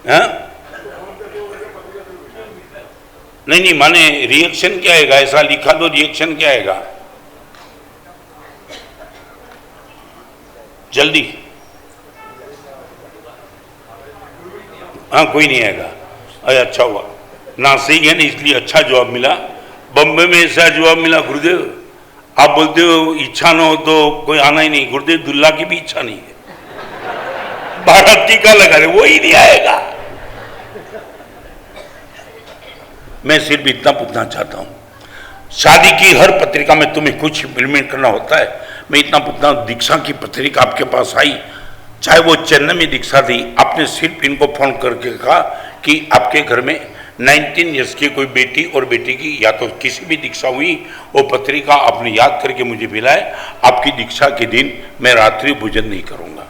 S2: हाँ? नहीं माने रिएक्शन क्या आएगा? ऐसा लिखा दो, रिएक्शन क्या आएगा? जल्दी, हाँ कोई नहीं आएगा। अरे अच्छा हुआ, नासिक है ना इसलिए अच्छा जवाब मिला। बम्बई में ऐसा जवाब मिला, गुरुदेव आप बोलते हो इच्छा ना हो तो कोई आना ही नहीं। गुरुदेव दुल्ला की भी इच्छा नहीं है, बारात टीका लगा रहे, वो ही नहीं आएगा। मैं सिर्फ इतना पूछना चाहता हूं, शादी की हर पत्रिका में तुम्हें कुछ इंप्लीमेंट करना होता है। मैं इतना पूछता हूं, दीक्षा की पत्रिका आपके पास आई, चाहे वो चेन्नई में दीक्षा थी, आपने सिर्फ इनको फोन करके कहा कि आपके घर में 19 ईयर्स की कोई बेटी और बेटी की या तो किसी भी दीक्षा हुई, वो पत्रिका आपने याद करके मुझे मिलाए। आपकी दीक्षा के दिन मैं रात्रि भोजन नहीं करूंगा।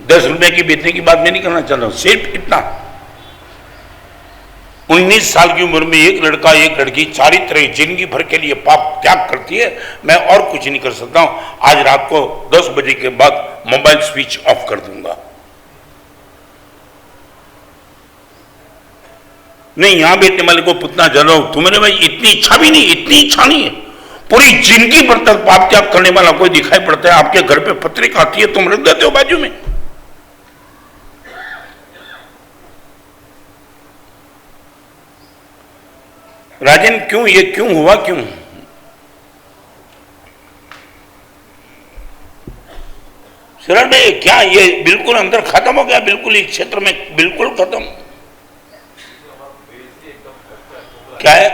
S2: ₹10 की बेचने की बात मैं नहीं करना चाहता हूं, सिर्फ इतना, 19 साल की उम्र में एक लड़का एक लड़की चारित्र जिंदगी भर के लिए पाप त्याग करती है। मैं और कुछ नहीं कर सकता हूं। आज रात को 10 बजे के बाद मोबाइल स्विच ऑफ कर दूंगा। नहीं, यहां बेचने वाले को पूछना चाहता हूं, तुम्हारे भाई इतनी इच्छा भी नहीं, इतनी इच्छा नहीं है, पूरी जिंदगी भर तक पाप त्याग करने वाला कोई दिखाई पड़ता है, आपके घर पे पत्रिका आती है, तुम रख देते हो बाजू में। राजन क्यों, ये क्यों हुआ, क्यों? शरण भाई क्या ये बिल्कुल अंदर खत्म हो गया, बिल्कुल इस क्षेत्र में बिल्कुल खत्म? क्या है?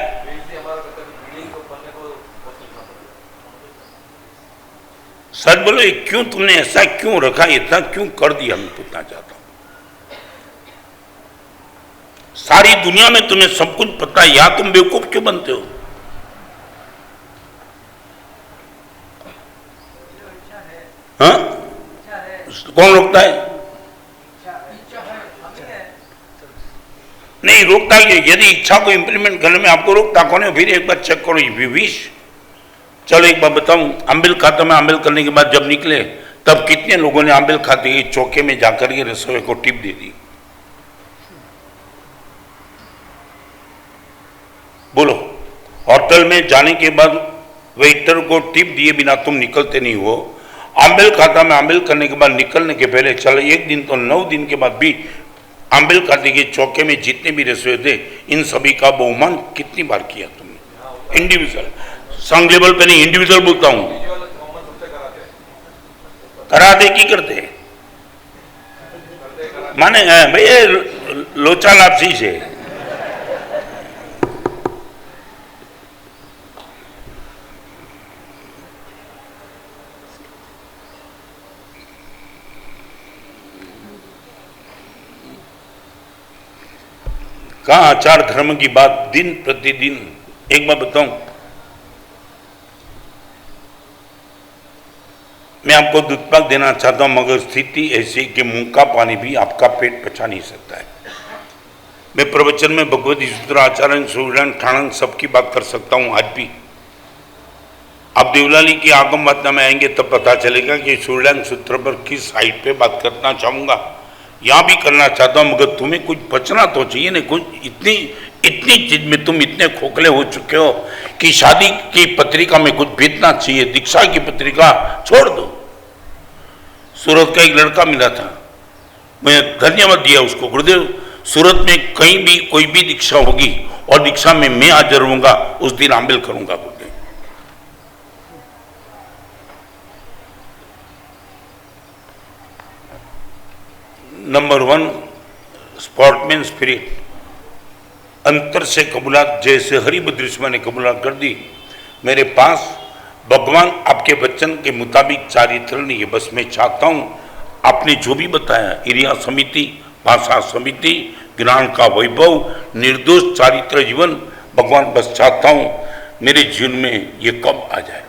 S2: सच बोलो, ये क्यों तुमने ऐसा क्यों रखा, इतना क्यों कर दिया, मैं पूछना चाहता हूं। सारी दुनिया में तुम्हें सब कुछ पता है, या तुम बेवकूफ क्यों बनते हो? हाँ? कौन रोकता है? नहीं रोकता है, यदि इच्छा को इंप्लीमेंट करने में आपको रोकता कौन है? फिर एक बार चेक करो ये विश। चलो एक बार बताऊं, अम्बिल खाता में अम्बिल करने के बाद जब निकले तब कितने लोगों ने अम्बिल खाते ही चौके में जाकर के रसोई को टिप दे दी? बोलो। होटल में जाने के बाद वेटर को टिप दिए बिना तुम निकलते नहीं हो। अम्बिल खाता में अम्बिल करने के बाद निकलने के पहले चलो एक दिन तो 9 दिन के बाद भी अम्बिल खाते के चौके में जितने भी रसोई थे इन सभी का बहुमान कितनी बार किया तुमने? इंडिविजुअल, संघ लेवल पे नहीं, इंडिविजुअल बोलता हूं। कराते की करते माने भैया लोचा लापसी से कहा आचार धर्म की बात दिन प्रतिदिन एक बात बताऊं, मैं आपको दूधपाक देना चाहता हूं, मगर स्थिति ऐसी कि मुंह का पानी भी आपका पेट पचा नहीं सकता है। मैं प्रवचन में भगवती सूत्र आचार्य सूर्यन ठाणन सबकी बात कर सकता हूं आज भी। आप देवलाली की आगम वार्ता में आएंगे तब पता चलेगा कि सूर्यन सूत्र पर किस हाइट पे बात करना चाहूंगा, यहां भी करना चाहता हूं, मगर तुम्हें कुछ बचना तो चाहिए ना। कुछ इतनी इतनी चीज में तुम इतने खोखले हो चुके हो कि शादी की पत्रिका में कुछ भेजना चाहिए, दीक्षा की पत्रिका छोड़ दो। सूरत का एक लड़का मिला था, मैं धन्यवाद दिया उसको, गुरुदेव सूरत में कहीं भी कोई भी दीक्षा होगी और दीक्षा में मैं हाजिर रहूंगा, उस दिन आमिल करूंगा गुरुदेव। नंबर 1 स्पोर्टमैन स्पिरिट, अंतर से कबूलात, जैसे हरिभद्रेश्वर ने कबूलात कर दी। मेरे पास भगवान आपके वचन के मुताबिक चारित्र नहीं है, बस मैं चाहता हूं आपने जो भी बताया, क्रिया समिति, भाषा समिति, ज्ञान का वैभव, निर्दोष चारित्र जीवन, भगवान बस चाहता हूं मेरे जीवन में ये कब आ जाए।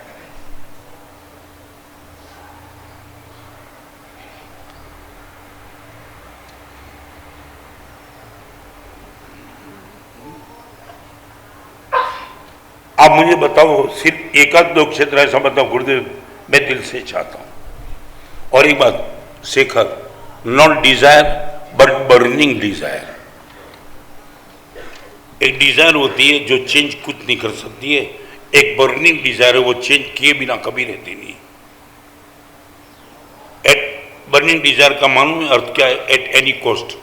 S2: आप मुझे बताओ, सिर्फ एक आध दो क्षेत्र ऐसा बताओ गुरुदेव मैं दिल से चाहता हूं। और एक बात Shekhar, not Dzire but burning desire. एक डिजायर होती है जो चेंज कुछ नहीं कर सकती है, एक बर्निंग डिजायर है वो चेंज किए बिना कभी रहती नहीं। एट बर्निंग डिजायर का मालूम अर्थ क्या है? At any cost.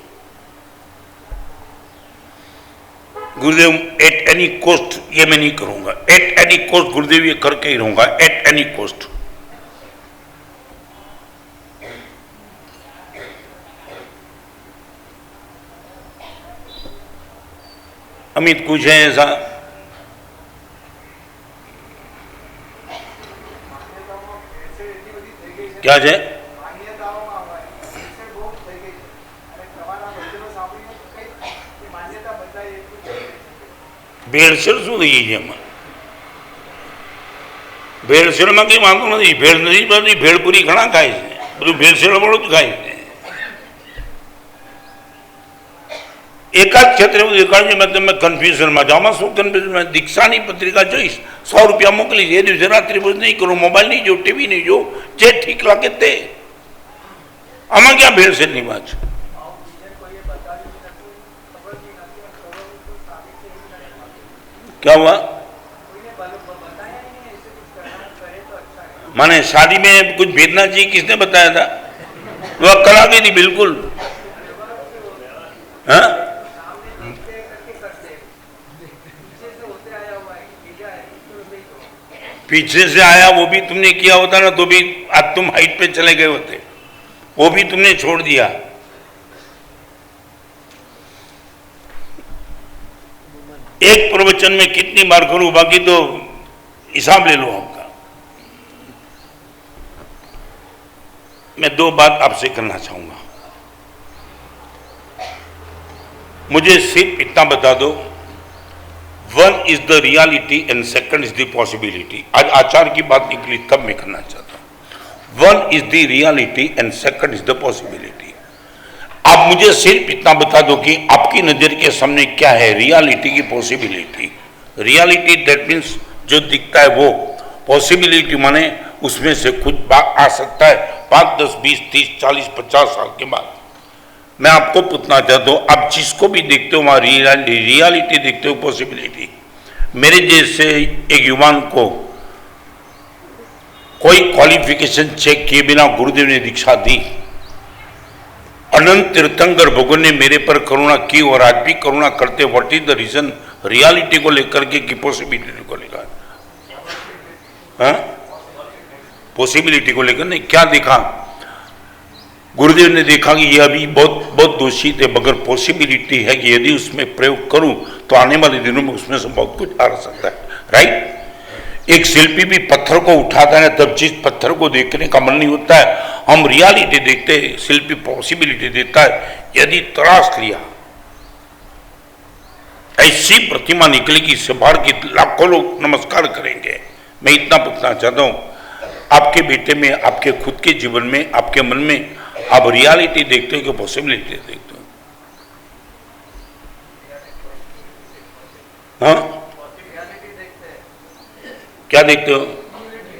S2: Gurudev at any cost ये मैं नहीं करूंगा, एट एनी कॉस्ट गुरुदेव ये करके ही रहूंगा, एट एनी कॉस्ट। अमित कुछ है ऐसा? क्या है? भेड़सेड़ શું થઈ છે એમાં? ભેળસેળમાં કંઈ વાંધો નથી, ભેળ નથી બધી ભેળપુરી ઘણા ખાય છે, બધું ભેળસેળવાળું જ ખાય છે। એકાદ ક્ષેત્રે એવું દેખાડ્યું છે, તમે કન્ફ્યુઝનમાં જાઓ, શું કન્ફ્યુઝનમાં? દીક્ષાની પત્રિકા જોઈશ, 100 રૂપિયા મોકલીશ, એ દિવસે રાત્રિ ભોજ નહીં કરું, મોબાઈલ નહીં જોઉં, ટીવી નહીં જોઉં, જે ઠીક લાગે તે। આમાં ક્યાં ભેળસેળની વાત છે? क्या हुआ? माने शादी में कुछ भेजना चाहिए, किसने बताया था? वो अक्कल आ गई थी बिल्कुल। हाँ? पीछे से आया वो भी तुमने किया होता ना तो भी आज तुम हाइट पे चले गए होते, वो भी तुमने छोड़ दिया। एक प्रवचन में कितनी बार करूं, बाकी तो हिसाब ले लो आपका। मैं 2 बात आपसे करना चाहूंगा, मुझे सिर्फ इतना बता दो, 1 is the reality and 2 is the possibility. आज आचार की बात निकली तब मैं करना चाहता हूं। 1 is the reality and 2 is the possibility. आप मुझे सिर्फ इतना बता दो कि आपकी नजर के सामने क्या है, रियलिटी की पॉसिबिलिटी। रियलिटी दैट मीन्स जो दिखता है वो, पॉसिबिलिटी माने उसमें से कुछ आ सकता है 5, 10, 20, 30, 40, 50 साल के बाद। मैं आपको पूछना चाहता हूँ, आप जिसको भी देखते हो वहाँ रियलिटी देखते हो, पॉसिबिलिटी। मेरे जैसे एक युवान को कोई क्वालिफिकेशन चेक किए बिना गुरुदेव ने दीक्षा दी, अनंत तीर्थंकर भगवान ने मेरे पर करुणा की और आज भी करुणा करते। What is the reason? Reality को लेकर के कि पॉसिबिलिटी को लेकर? हाँ, पॉसिबिलिटी को लेकर नहीं। क्या देखा गुरुदेव ने? देखा कि ये अभी बहुत बहुत दोषी थे, मगर पॉसिबिलिटी है कि यदि उसमें प्रयोग करूं तो आने वाले दिनों में उसमें से बहुत कुछ आ सकता है। राइट? एक शिल्पी भी पत्थर को उठाता है तब जिस पत्थर को देखने का मन नहीं होता है, हम रियलिटी देखते हैं, शिल्पी पॉसिबिलिटी देता है। यदि तराश लिया ऐसी प्रतिमा निकलेगी इससे बाहर की लाखों लोग नमस्कार करेंगे। मैं इतना पूछना चाहता हूं, आपके बेटे में, आपके खुद के जीवन में, आपके मन में आप रियलिटी देखते हो कि पॉसिबिलिटी देखते हो? हाँ, क्या देखते हो?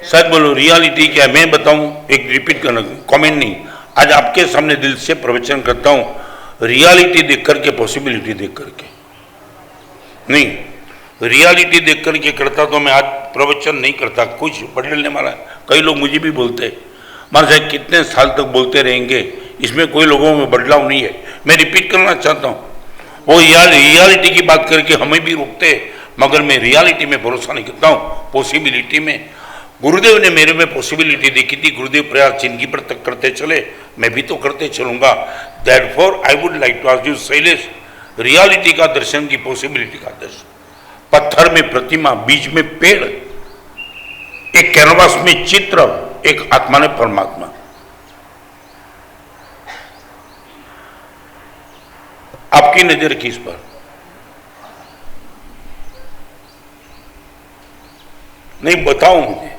S2: सच बोलो, रियलिटी क्या है? मैं बताऊं, एक रिपीट करना, कमेंट नहीं, आज आपके सामने दिल से प्रवचन करता हूं, रियलिटी देख करके, पॉसिबिलिटी देख करके नहीं। रियलिटी देख करके करता तो मैं आज प्रवचन नहीं करता, कुछ बदलने वाला। कई लोग मुझे भी बोलते हैं, महाराज साहब कितने साल तक बोलते रहेंगे, इसमें कोई लोगों में बदलाव नहीं है। मैं रिपीट करना चाहता हूँ, वो रियलिटी की बात करके हमें भी रोकते, मगर मैं रियलिटी में भरोसा नहीं करता हूँ, पॉसिबिलिटी में। गुरुदेव ने मेरे में पॉसिबिलिटी देखी थी, गुरुदेव प्रयास जिंदगी पर तक करते चले, मैं भी तो करते चलूंगा। That for I would like to ask you Shailesh, reality का दर्शन की पॉसिबिलिटी का दर्शन। पत्थर में प्रतिमा, बीच में पेड़, एक कैनवास में चित्र, एक आत्मा ने परमात्मा। आपकी नजर किस पर? नहीं, बताओ मुझे।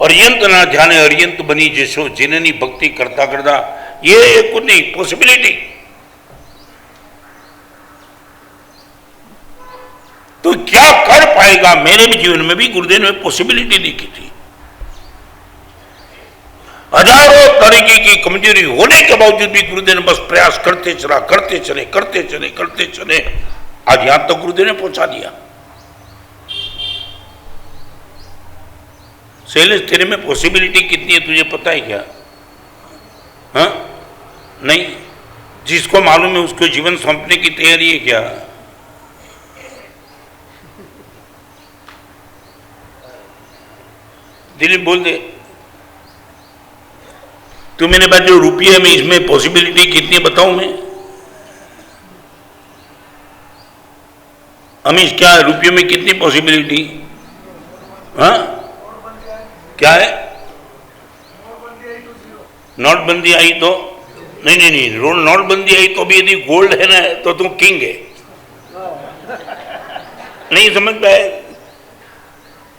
S2: अर्यंत ना जाने अर्यंत बनी जैसो जिननी भक्ति करता करता, ये कुछ नहीं, पॉसिबिलिटी। तो क्या कर पाएगा? मेरे भी जीवन में भी गुरुदेव ने पॉसिबिलिटी देखी थी। हजारों तरीके की कमजोरी होने के बावजूद भी गुरुदेव ने बस प्रयास करते चला, करते चले, करते चले, करते चले, आज यहां तक गुरुदेव ने पहुंचा दिया। शैलेश, तेरे में पॉसिबिलिटी कितनी है तुझे पता है क्या? हाँ, नहीं, जिसको मालूम है उसको जीवन सौंपने की तैयारी है क्या? दिलीप बोल दे, तू मेरे पास जो रुपये में, इसमें पॉसिबिलिटी कितनी बताऊं मैं? अमीश, क्या है रुपये में कितनी पॉसिबिलिटी? हाँ, क्या है? नोटबंदी आई तो नहीं नहीं नहीं, नोटबंदी आई तो भी यदि गोल्ड है ना तो तुम किंग है। नहीं समझ पाए?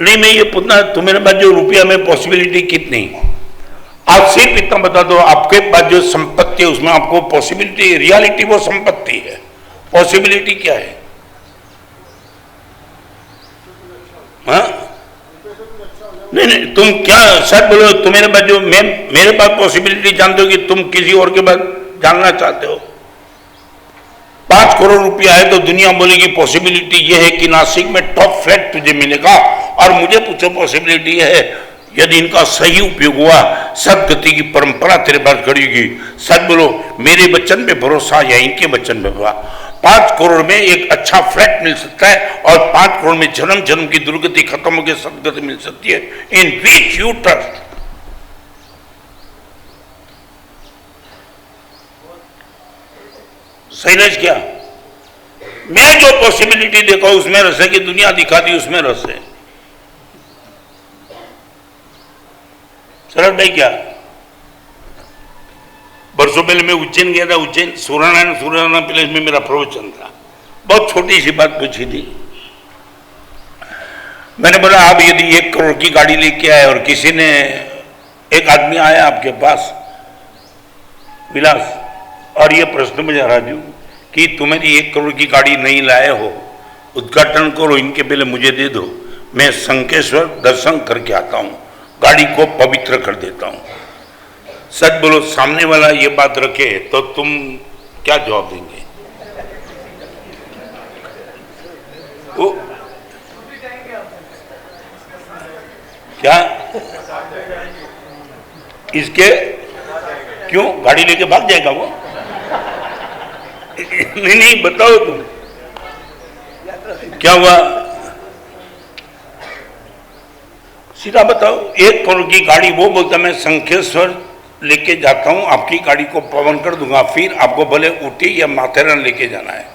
S2: नहीं, मैं ये पूछना, तुम्हारे पास जो रुपया में पॉसिबिलिटी कितनी? आप सिर्फ इतना बता दो, आपके पास जो संपत्ति है उसमें आपको पॉसिबिलिटी, रियलिटी वो संपत्ति है, पॉसिबिलिटी क्या है? हाँ, नहीं नहीं, तुम क्या सच बोलो, तुम्हारे पास जो, मैं मेरे पास पॉसिबिलिटी जानते हो कि तुम किसी और के पास जानना चाहते हो। 5 करोड़ रुपया है तो दुनिया बोलेगी पॉसिबिलिटी ये है कि नासिक में टॉप फ्लैट तुझे मिलेगा, और मुझे पूछो पॉसिबिलिटी है यदि इनका सही उपयोग हुआ, सदगति की परंपरा तेरे पास खड़ी होगी। सच बोलो, मेरे वचन पे भरोसा या इनके वचन पे भरोसा? 5 करोड़ में एक अच्छा फ्लैट मिल सकता है, और 5 करोड़ में जन्म जन्म की दुर्गति खत्म होकर सदगति मिल सकती है। इन विच यू ट्रस्ट? शैलेश, क्या मैं जो पॉसिबिलिटी देखा उसमें रस है कि दुनिया दिखा दी उसमें रस है? शरद भाई, क्या बरसों पहले मैं उज्जैन गया था, उज्जैन सूर्यनारायण पैलेस में मेरा प्रवचन था। बहुत छोटी सी बात पूछी थी, मैंने बोला आप यदि 1 करोड़ की गाड़ी लेके आए और किसी ने, एक आदमी आया आपके पास विलास, और ये प्रश्न मुझे राजू कि तुम्हारी 1 करोड़ की गाड़ी नहीं लाए हो, उद्घाटन करो, इनके पहले मुझे दे दो, मैं शंखेश्वर दर्शन करके आता हूँ, गाड़ी को पवित्र कर देता हूँ। सच बोलो, सामने वाला ये बात रखे तो तुम क्या जवाब देंगे? वो क्या इसके क्यों गाड़ी लेके भाग जाएगा वो? नहीं नहीं, बताओ तुम क्या हुआ, सीधा बताओ। 1 करोड़ की गाड़ी, वो बोलता मैं शंखेश्वर लेके जाता हूं, आपकी गाड़ी को पवन कर दूंगा, फिर आपको भले ऊटी या माथेरान लेके जाना है।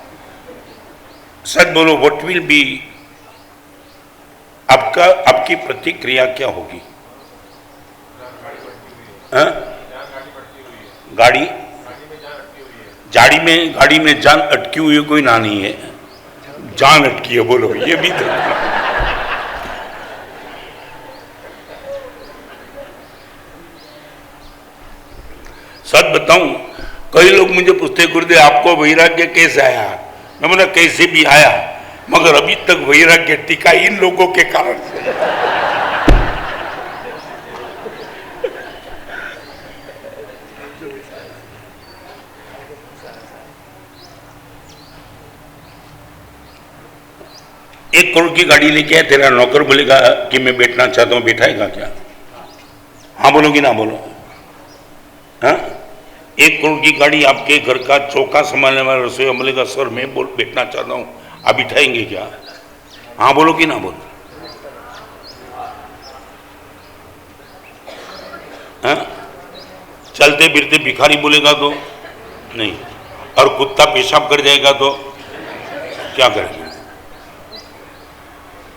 S2: सच बोलो, व्हाट विल बी आपका, आपकी प्रतिक्रिया क्या होगी? हाँ? गाड़ी गाड़ी में जान अटकी हुई है, कोई ना नहीं है, जान अटकी है, बोलो ये भी तो। सच बताऊं, कई लोग मुझे पूछते गुरुदेव आपको वैराग्य कैसे आया? मैं बोला कैसे भी आया, मगर अभी तक वैराग्य टिका इन लोगों के कारण से। एक करोड़ की गाड़ी लेके आया, तेरा नौकर बोलेगा कि मैं बैठना चाहता हूं, बैठाएगा क्या? हाँ बोलोगी ना बोलो? हाँ, 1 करोड़ की गाड़ी आपके घर का चौका संभालने वाला रसोईया बोलेगा सर मैं बैठना चाहता हूं, आप बिठाएंगे क्या? हाँ बोलो कि ना बोलो? हाँ, चलते फिरते भिखारी बोलेगा तो नहीं, और कुत्ता पेशाब कर जाएगा तो क्या करेंगे?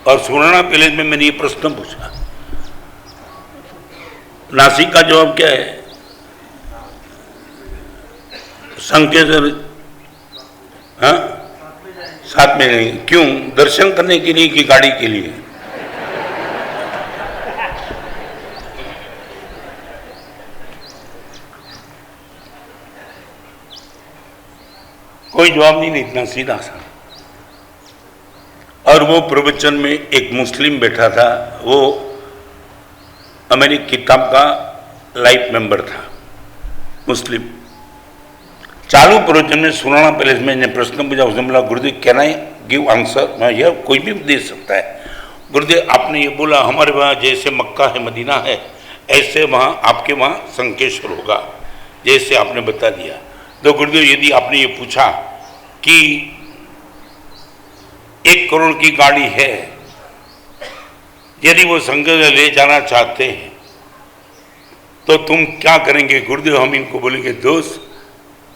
S2: और सुराना पैलेस में मैंने ये प्रश्न पूछा, नासिक का जवाब क्या है? संकेश्वर, हाँ साथ में नहीं, क्यों? दर्शन करने के लिए कि गाड़ी के लिए? कोई जवाब नहीं, इतना सीधा सा। और वो प्रवचन में एक मुस्लिम बैठा था, वो हमारी किताब का लाइफ मेंबर था, मुस्लिम। चालू प्रवचन में सुराना पैलेस में ने प्रश्न पूछा, उसने बोला गुरुदेव कैन आई गिव आंसर? मैं यह कोई भी दे सकता है। गुरुदेव आपने ये बोला हमारे वहाँ जैसे मक्का है मदीना है, ऐसे वहाँ आपके वहाँ संकेश्वर होगा, जैसे आपने बता दिया। तो गुरुदेव यदि आपने ये पूछा कि 1 करोड़ की गाड़ी है, यदि वो संकेश्वर ले जाना चाहते हैं तो तुम क्या करेंगे? गुरुदेव हम इनको बोलेंगे दोस्त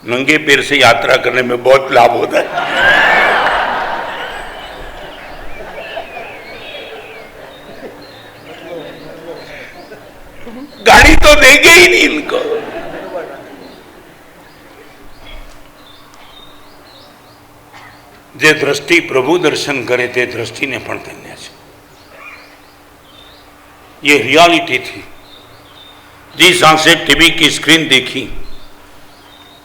S2: नंगे पैर से यात्रा करने में बहुत लाभ होता है। गाड़ी तो देंगे ही नहीं इनको। जे दृष्टि प्रभु दर्शन करे ते दृष्टि ने पण धन्य छे। ये रियलिटी थी। जिस आंख से टीवी की स्क्रीन देखी,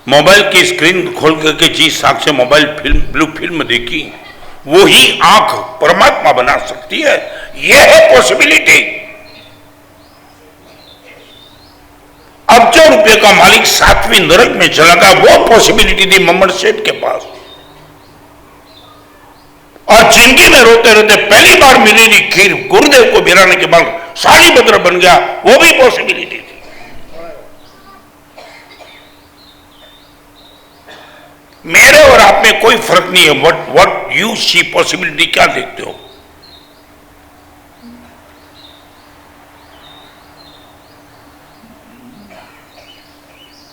S2: मोबाइल की स्क्रीन खोल करके जिस आंख से मोबाइल फिल्म ब्लू फिल्म देखी, वो ही आंख परमात्मा बना सकती है। यह है पॉसिबिलिटी। अरबों रुपए का मालिक 7वीं नरक में चला गया, वो पॉसिबिलिटी थी मोहम्मद सेठ के पास। और जिंदगी में रोते रोते पहली बार मिली खीर गुरुदेव को बिराने के बाद सारी बद्र बन गया, वो भी पॉसिबिलिटी थी। मेरे और आप में कोई फर्क नहीं है। व्हाट यू सी पॉसिबिलिटी, क्या देखते हो?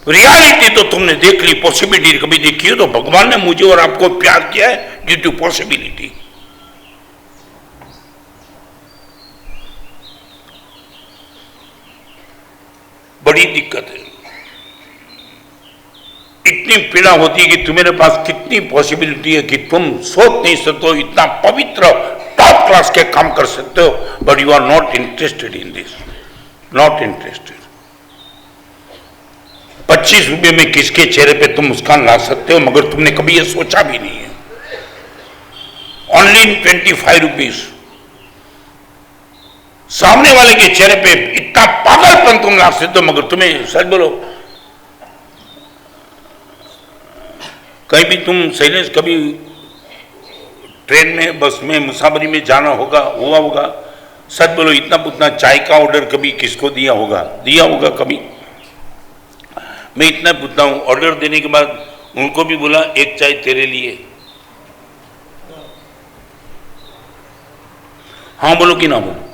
S2: रियलिटी तो तुमने देख ली, पॉसिबिलिटी कभी देखी हो? तो भगवान ने मुझे और आपको प्यार किया है ड्यू टू पॉसिबिलिटी। बड़ी दिक्कत है। इतनी पीड़ा होती है कि तुम्हारे पास कितनी पॉसिबिलिटी है कि तुम सोच नहीं सकते हो, इतना पवित्र टॉप क्लास के काम कर सकते हो, but you are not interested in this, not interested. 25 रुपए में किसके चेहरे पे तुम मुस्कान ला सकते हो, मगर तुमने कभी ये सोचा भी नहीं है। ओनली इन 25 रुपीज सामने वाले के चेहरे पे इतना पागलपन तुम ला सकते हो, मगर तुम्हें सच बोलो, कहीं भी तुम शैलेश कभी ट्रेन में बस में मुसाफरी में जाना हुआ होगा, सच बोलो इतना पुतना चाय का ऑर्डर कभी किसको दिया होगा कभी? मैं इतना पूछता हूं, ऑर्डर देने के बाद उनको भी बोला एक चाय तेरे लिए। हाँ बोलो कि ना बोलो?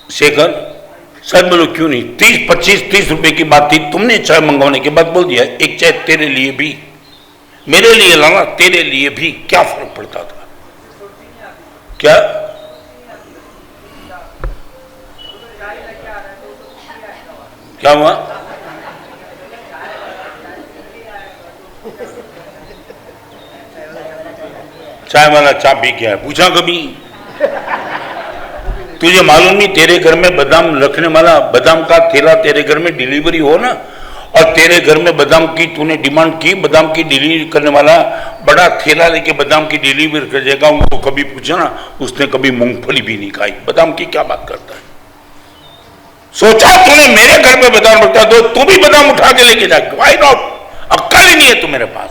S2: शेखर सच बोलो क्यों नहीं? 30 रुपए की बात थी, तुमने चाय मंगवाने के बाद बोल दिया एक चाय तेरे लिए भी, मेरे लिए लाना, तेरे लिए भी, क्या फर्क पड़ता था? क्या क्या हुआ? चाय वाला चा पी गया है, पूछा कभी? तुझे मालूम नहीं तेरे घर में बादाम रखने वाला, बादाम का थैला तेरे घर में डिलीवरी हो ना, और तेरे घर में बादाम की तूने डिमांड की, बादाम की डिलीवरी करने वाला बड़ा थैला लेके बादाम की डिलीवरी कर देगा, उनको कभी पूछा ना, उसने कभी मूंगफली भी नहीं खाई, बादाम की क्या बात करता है? सोचा तूने मेरे घर पे बादाम रखता तो तू भी बादाम उठा के लेके जा, व्हाई नॉट? अक्ल ही नहीं है तू मेरे पास।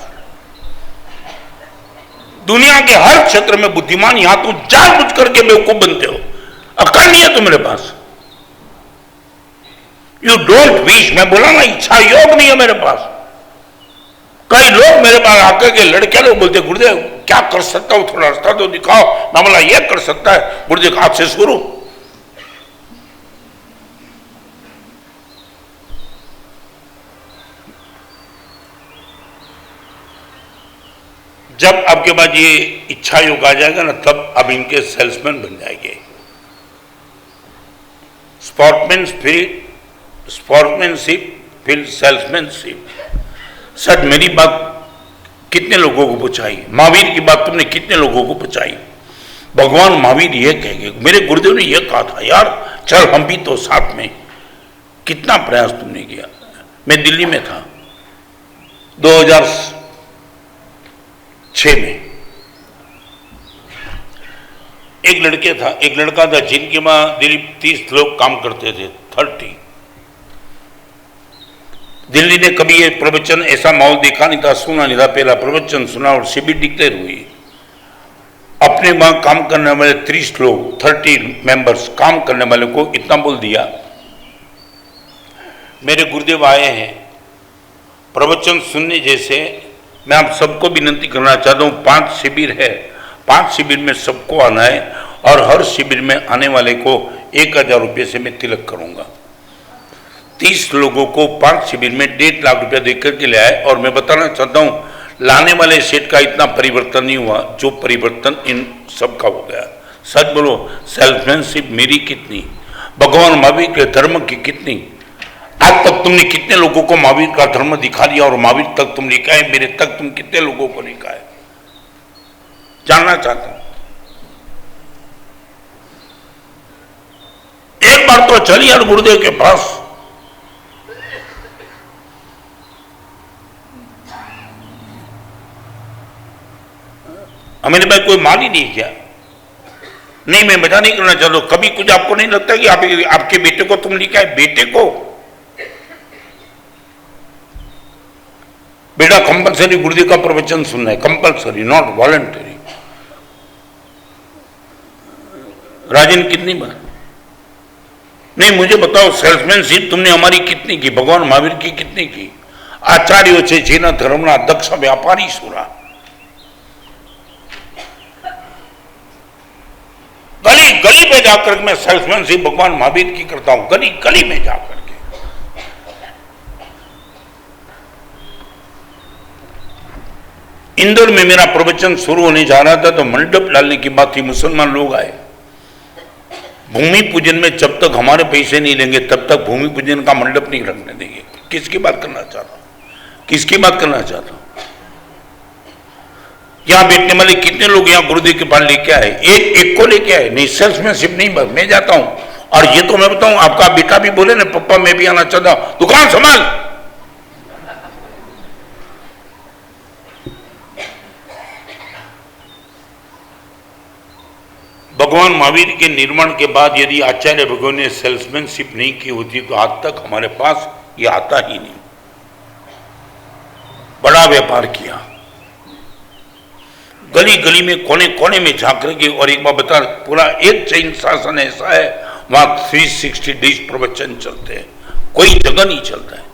S2: दुनिया के हर क्षेत्र में बुद्धिमान, यहां तू जानबूझ करके बेवकूफ बनते हो, अक्ल नहीं है तू मेरे पास। यू डोंट विश, मैं बोला ना, इच्छा योग नहीं है मेरे पास। कई लोग मेरे पास आकर के लड़के लोग बोलते गुरुदेव क्या कर सकता हूं, थोड़ा रास्ता तो दिखाओ। मैं बोला ये कर सकता है गुरुदेव, आज से शुरू। जब आपके पास ये इच्छा योग आ जाएगा ना, तब अब इनके सेल्समैन बन जाएंगे। स्पोर्ट्समैनशिप फिर सेल्समैनशिप। सर मेरी बात कितने लोगों को पहुंचाई? महावीर की बात तुमने कितने लोगों को पहुंचाई? भगवान महावीर ये कहेंगे, मेरे गुरुदेव ने ये कहा था यार, चल हम भी तो साथ में। कितना प्रयास तुमने किया? मैं दिल्ली में था 2006 में। एक लड़का था जिनके वहां 30 लोग काम करते थे, 30। दिल्ली ने कभी ये प्रवचन ऐसा माहौल देखा नहीं था, सुना नहीं था। पहला प्रवचन सुना और शिविर डिक्लेयर हुई। अपने वहां काम करने वाले 30 लोग, 30 मेंबर्स काम करने वाले को इतना बोल दिया, मेरे गुरुदेव आए हैं प्रवचन सुनने जैसे। मैं आप सबको विनती करना चाहता हूं, 5 शिविर है, 5 शिविर में सबको आना है, और हर शिविर में आने वाले को 1000 रुपये से मैं तिलक करूंगा। 30 लोगों को 5 शिविर में 1.5 लाख रुपया देकर के ले आए। और मैं बताना चाहता हूं, लाने वाले सेठ का इतना परिवर्तन नहीं हुआ जो परिवर्तन इन सब का हो गया। सच बोलो, सेल्समैनशिप मेरी कितनी, भगवान महावीर के धर्म की कितनी। आज तक तुमने कितने लोगों को महावीर का धर्म दिखा दिया, और महावीर तक तुम लिखा है, मेरे तक तुम कितने लोगों को लिखा है, जानना चाहता हूं। एक बार तो चलिए यार गुरुदेव के पास। मेरे पास कोई माल ही नहीं क्या? नहीं, मैं मजा नहीं करना चाहता। कभी कुछ आपको नहीं लगता कि आपके बेटे को तुम लिखा है? बेटे को बेटा कंपलसरी गुरुदेव का प्रवचन सुनना है, कंपलसरी, नॉट वॉलंटरी। राजन कितनी बार? नहीं, मुझे बताओ सेल्समैनशिप तुमने हमारी कितनी की, भगवान महावीर की कितनी की? आचार्यों से जीना धर्मना दक्ष व्यापारी सुरा। गली गली में जाकर मैं सेल्समैनशिप भगवान महावीर की करता हूं, गली गली में जाकर के। इंदौर में मेरा प्रवचन शुरू होने जा रहा था तो मंडप डालने की बात थी। मुसलमान लोग आए। भूमि पूजन में जब तक हमारे पैसे नहीं लेंगे तब तक भूमि पूजन का मंडप नहीं रखने देंगे। किसकी बात करना चाहता हूं? किसकी बात करना चाहता हूं? यहां बैठने वाले कितने लोग यहां गुरुदेव के पास लेके आए? एक को लेके आए? नहीं, सेल्समैनशिप नहीं, बस मैं जाता हूं। और ये तो मैं बताऊं, आपका बेटा भी बोले ना पप्पा मैं भी आना चाहता हूं, दुकान संभाल। भगवान महावीर के निर्माण के बाद यदि आचार्य भगवान ने सेल्समैनशिप नहीं की होती तो आज तक हमारे पास ये आता ही नहीं। बड़ा व्यापार किया, गली गली में कोने कोने में जाकर के। और एक बार बता, पूरा एक जैन शासन ऐसा है वहां 360 डेज प्रवचन चलते हैं, कोई जगह नहीं चलता है।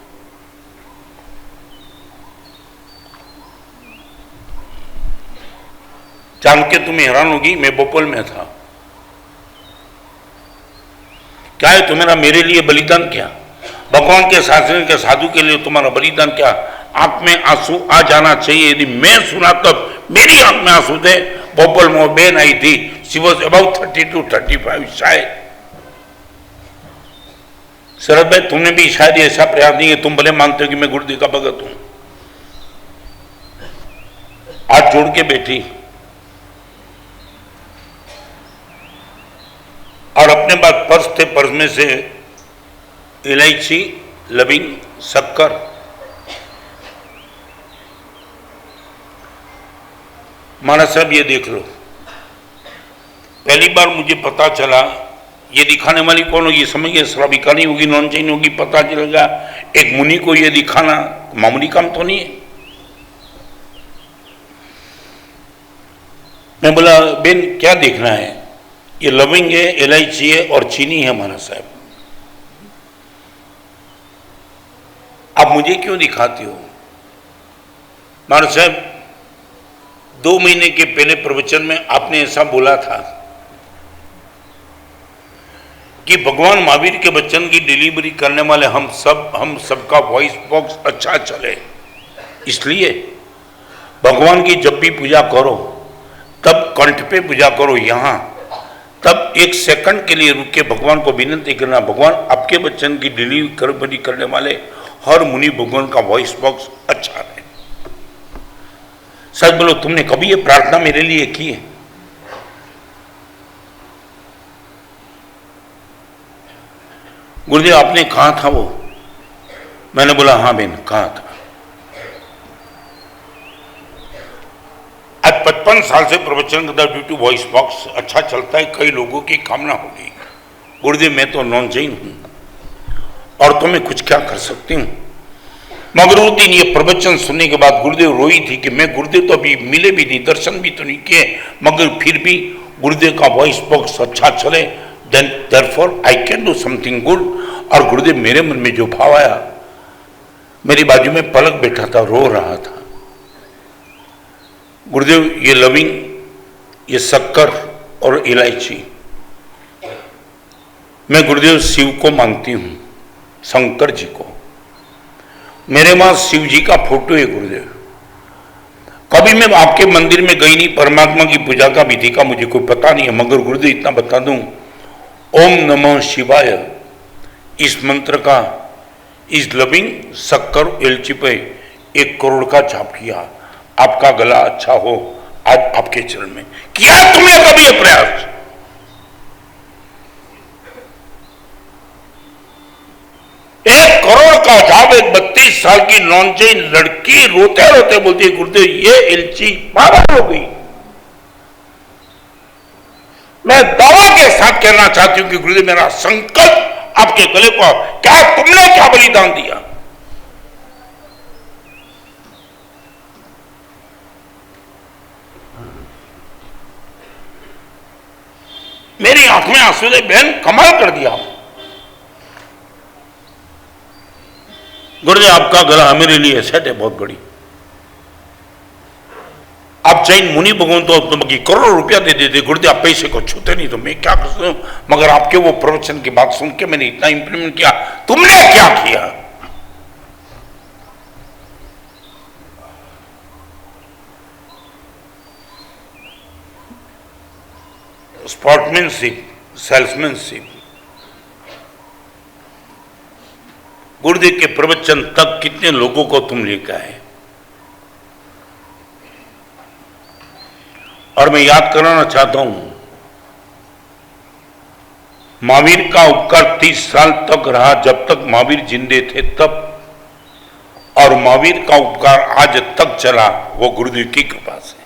S2: जान के तुम्हें हैरान होगी, मैं भोपाल में था। क्या है तुम्हारा मेरे लिए बलिदान? क्या भगवान के शासन के साधु के लिए तुम्हारा बलिदान? क्या आंख में आंसू आ जाना चाहिए। यदि मैं सुना तब मेरी आंख में आंसू थे। भोपाल में वो बहन आई थी, शी वॉज अबाउट 32, 35 शायद। शरद भाई तुमने भी शायद ऐसा प्रयास नहीं है, तुम भले मानते हो कि मैं गुरुदेव का भगत हूं। हाथ जोड़ के बैठी, अपने पास पर्स थे, पर्स में से इलायची, लविंग, शक्कर, महाराज साहब ये देख लो। पहली बार मुझे पता चला ये दिखाने वाली कौन होगी, समझ गए, श्राविका नहीं होगी, नॉन चेन होगी, पता चलेगा एक मुनि को ये दिखाना मामूली काम तो नहीं है। मैं बोला बेन क्या देखना है, ये लविंग है, इलायची है और चीनी है महाराज साहब, आप मुझे क्यों दिखाते हो। महाराज साहब 2 महीने के पहले प्रवचन में आपने ऐसा बोला था कि भगवान महावीर के वचन की डिलीवरी करने वाले हम सबका वॉइस बॉक्स अच्छा चले, इसलिए भगवान की जब भी पूजा करो तब कंठ पे पूजा करो, यहां तब 1 सेकंड के लिए रुक के भगवान को विनती करना, भगवान आपके वचन की डिलीवरी करने वाले हर मुनि भगवान का वॉइस बॉक्स अच्छा है। सच बोलो, तुमने कभी ये प्रार्थना मेरे लिए की है? गुरुदेव आपने कहा था वो, मैंने बोला हाँ बेन कहा था। आज 55 साल से प्रवचन करता ड्यू टू वॉइस बॉक्स अच्छा चलता है, कई लोगों की कामना होगी। गुरुदेव मैं तो नॉन जैन हूं और तो मैं कुछ क्या कर सकती हूं। मगर उस दिन ये प्रवचन सुनने के बाद गुरुदेव रोई थी कि मैं गुरुदेव तो अभी मिले भी नहीं, दर्शन भी तो नहीं किए, मगर फिर भी गुरुदेव का वॉइस बॉक्स अच्छा चले, then therefore I can do something good. और गुरुदेव मेरे मन में जो भाव आया, मेरी बाजू में पलक बैठा था, रो रहा था। गुरुदेव ये लविंग, ये शक्कर और इलायची मैं गुरुदेव शिव को मांगती हूं, शंकर जी को। मेरे वहां शिव जी का फोटो है गुरुदेव। कभी मैं आपके मंदिर में गई नहीं, परमात्मा की पूजा का विधि का मुझे कोई पता नहीं है, मगर गुरुदेव इतना बता दूं, ओम नमः शिवाय इस मंत्र का इस लविंग, शक्कर, इलायची पे 1 करोड़ का जाप किया, आपका गला अच्छा हो। आज आपके चरण में किया तुमने कभी ये प्रयास? 1 करोड़ का जाप, एक 32 साल की नॉन जैन लड़की रोते रोते बोलती है गुरुदेव ये इलायची पागल हो गई। मैं दावा के साथ कहना चाहती हूं कि गुरुदेव मेरा संकल्प आपके गले को, क्या तुमने क्या बलिदान दिया। मेरी आंख में आंसू दे, बहन कमाल कर दिया आप। गुरुदेव आपका गला मेरे लिए सेट है बहुत बड़ी। आप जैन मुनि भगवान तो करोड़ों रुपया दे देते, गुरुदेव आप पैसे को छूते नहीं, तो मैं क्या कर सकता हूं। मगर आपके वो प्रवचन की बात सुन के मैंने इतना इंप्लीमेंट किया। तुमने क्या किया? Sportsmanship, salesmanship. गुरुदेव के प्रवचन तक कितने लोगों को तुम लेकर आए। और मैं याद कराना चाहता हूं, महावीर का उपकार 30 साल तक रहा, जब तक महावीर जिंदे थे तब, और महावीर का उपकार आज तक चला, वो गुरुदेव की कृपा से।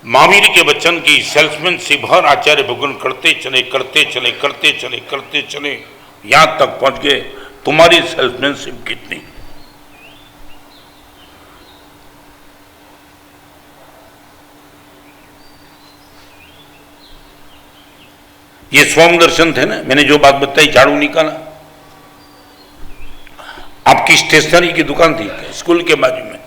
S2: महावीर के वचन की सेल्समैनशिप हर आचार्य भगवान करते चले करते चले करते चले करते चले, यहां तक पहुंच गए। तुम्हारी सेल्समैनशिप कितनी? ये स्वयं दर्शन थे ना, मैंने जो बात बताई, झाड़ू निकाला, आपकी स्टेशनरी की दुकान थी स्कूल के बाजू में।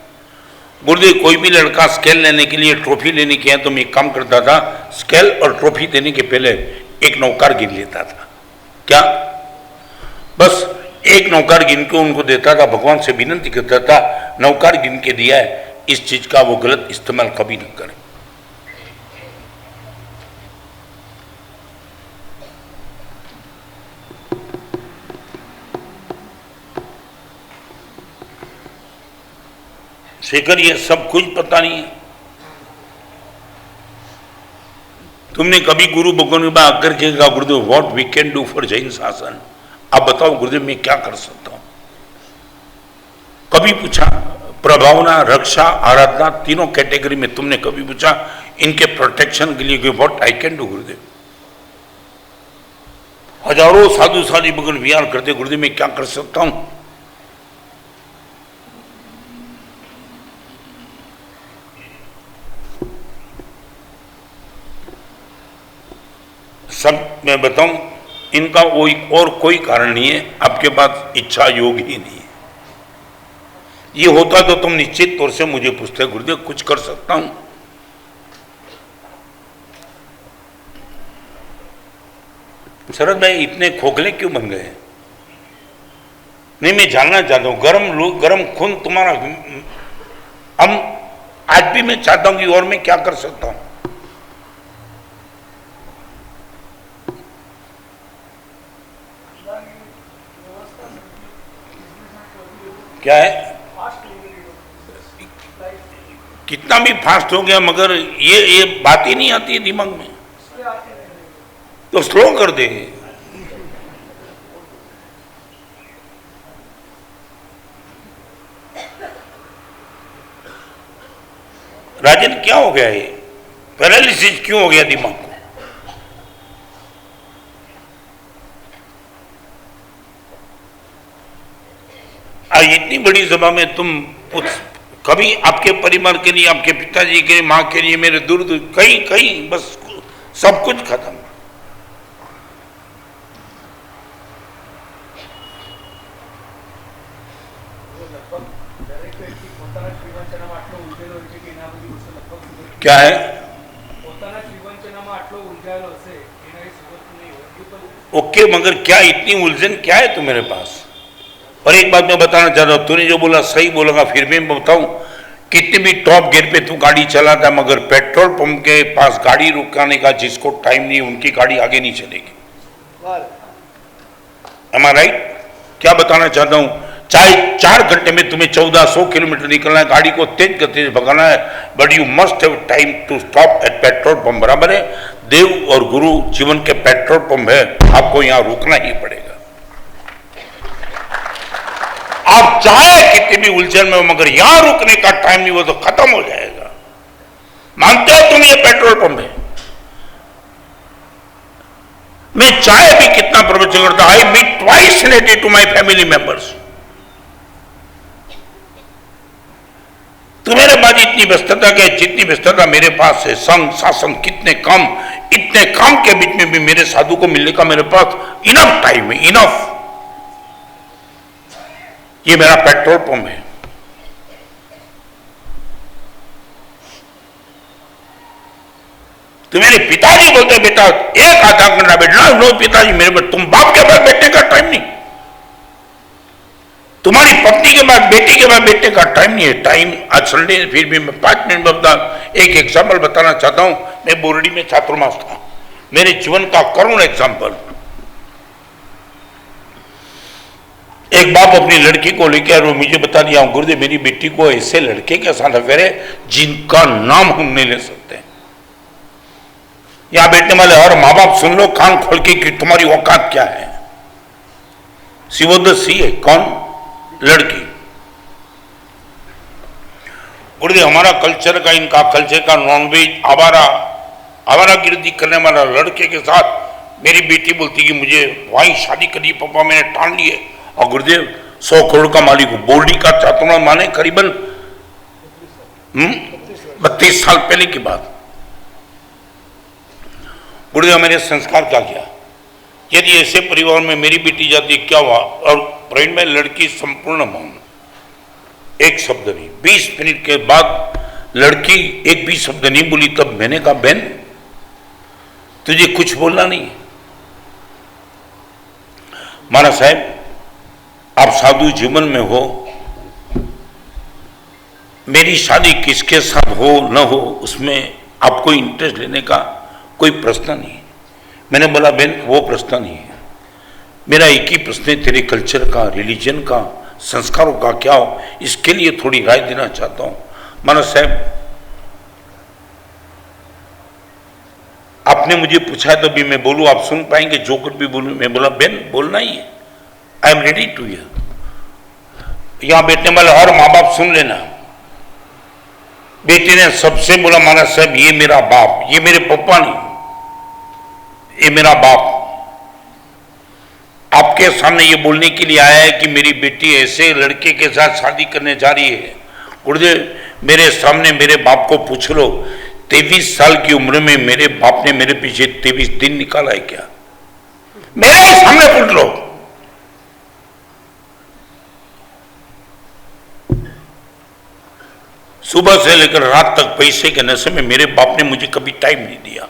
S2: गुरुदेव कोई भी लड़का स्केल लेने के लिए, ट्रॉफी लेने के, तो मैं एक काम करता था, स्केल और ट्रॉफी देने के पहले एक नौकर गिन लेता था। क्या? बस एक नौकर गिन के उनको देता था, भगवान से विनती करता था, नौकर गिन के दिया है, इस चीज का वो गलत इस्तेमाल कभी न करें। शेखर ये सब कुछ पता नहीं है। तुमने कभी गुरु भगवान के बाद आकर के कहा गुरुदेव what we can do for Jain शासन, आप बताओ गुरुदेव मैं क्या कर सकता हूं? कभी पूछा? प्रभावना, रक्षा, आराधना, तीनों कैटेगरी में तुमने कभी पूछा इनके प्रोटेक्शन के लिए व्हाट आई कैन डू गुरुदेव? हजारों साधु साधु भगवान विहार करते, गुरुदेव मैं क्या कर सकता हूं? सब मैं बताऊं, इनका और कोई कारण नहीं है, आपके पास इच्छा योग ही नहीं है। ये होता तो तुम निश्चित तौर से मुझे पूछते गुरुदेव कुछ कर सकता हूं। शरद भाई इतने खोखले क्यों बन गए? नहीं, मैं जानना चाहता हूं, गरम खून तुम्हारा, हम आज भी मैं चाहता हूं कि और मैं क्या कर सकता हूं? क्या है? कितना भी फास्ट हो गया मगर ये बात ही नहीं आती है दिमाग में, तो स्लो कर दे। राजन क्या हो गया? ये पैरालिसिस क्यों हो गया दिमाग को? आज इतनी बड़ी सभा में तुम कभी आपके परिवार के लिए, आपके पिताजी के लिए, माँ के लिए, मेरे दूर दूर कहीं कहीं बस सब कुछ खत्म। क्या है? ओके, मगर क्या इतनी उलझन क्या है तुम्हारे पास? और एक बात मैं बताना चाहता हूं, तूने जो बोला सही बोलेगा, फिर भी मैं बताऊं, कितने भी टॉप गियर पे तू गाड़ी चलाता है मगर पेट्रोल पंप के पास गाड़ी रुकाने का जिसको टाइम नहीं, उनकी गाड़ी आगे नहीं चलेगी। एम आई राइट? क्या बताना चाहता हूं, चाहे 4 घंटे में तुम्हें 1400 किलोमीटर निकलना है, गाड़ी को तेज गति से भगाना है, but you must have time to stop at petrol pump. बराबर है? देव और गुरु जीवन के पेट्रोल पंप है, आपको यहां रुकना ही पड़ेगा। आप चाहे कितनी भी उलझन में हो मगर यहां रुकने का टाइम नहीं, वो तो खत्म हो जाएगा। मानते हो तुम ये पेट्रोल पंप है? मैं चाहे भी कितना प्रवचन करता, I meet twice in a day to my family members. तुम्हारे पास इतनी व्यस्तता के जितनी व्यस्तता मेरे पास है, संग शासन कितने कम, इतने काम के बीच में भी मेरे साधु को मिलने का मेरे पास इनफ टाइम है, इनफ। ये मेरा पेट्रोल पंप है। तो मेरे पिताजी बोलते बेटा एक आधा घंटा बैठना। नो पिताजी, मेरे पास, तुम बाप के पास बैठने का टाइम नहीं, तुम्हारी पत्नी के बाद, बेटी के बाद बैठने का टाइम नहीं है। टाइम आज संडे, फिर भी मैं 5 मिनट बता, एक एग्जाम्पल बताना चाहता हूं। मैं बोरडी में छात्रवास था, मेरे जीवन का करुण एग्जाम्पल। एक बाप अपनी लड़की को लेकर वो मुझे बता दिया, गुरुदेव मेरी बेटी को ऐसे लड़के के साथ अफेयर है जिनका नाम हम नहीं ले सकते। यहां बैठने वाले हर माँ बाप सुन लो कान खोल के कि तुम्हारी औकात क्या है। सिवोद सी है कौन? लड़की। गुरुदेव हमारा कल्चर का, इनका कल्चर का नॉनवेज आवारागिर्दी करने वाला लड़के के साथ मेरी बेटी बोलती कि मुझे वहीं शादी करी पापा, मैंने ठान ली है। और गुरुदेव 100 करोड़ का मालिक हूं, बोर्डी का छात्र माने करीबन 32 साल पहले की बात। गुरुदेव मेरे संस्कार क्या किया? यदि ऐसे परिवार में मेरी बेटी जाती क्या हुआ? और प्रवीण में लड़की संपूर्ण मौन, एक शब्द नहीं। 20 मिनट के बाद लड़की एक भी शब्द नहीं बोली। तब मैंने कहा बहन तुझे कुछ बोलना नहीं? महाराज साहब आप साधु जीवन में हो, मेरी शादी किसके साथ हो न हो उसमें आपको इंटरेस्ट लेने का कोई प्रश्न नहीं है। मैंने बोला बहन वो प्रश्न नहीं है, मेरा एक ही प्रश्न है, तेरे कल्चर का, रिलीजन का, संस्कारों का क्या हो, इसके लिए थोड़ी राय देना चाहता हूं। महाराज साहब आपने मुझे पूछा है तो भी मैं बोलूं, आप सुन पाएंगे जो कुछ भी बोलूं। मैं बोला बेन बोलना ही है, I am ready to hear. यहां बैठने वाले हर माँ बाप सुन लेना। बेटे ने सबसे बोला महाराज साहब ये मेरा बाप, ये मेरे पप्पा नहीं, ये मेरा बाप आपके सामने ये बोलने के लिए आया है कि मेरी बेटी ऐसे लड़के के साथ शादी करने जा रही है। गुरुदेव मेरे सामने मेरे बाप को पूछ लो, 23 साल की उम्र में मेरे बाप ने मेरे पीछे 23 दिन निकाला है क्या? मेरे सामने पूछ लो। सुबह से लेकर रात तक पैसे के नशे में मेरे बाप ने मुझे कभी टाइम नहीं दिया।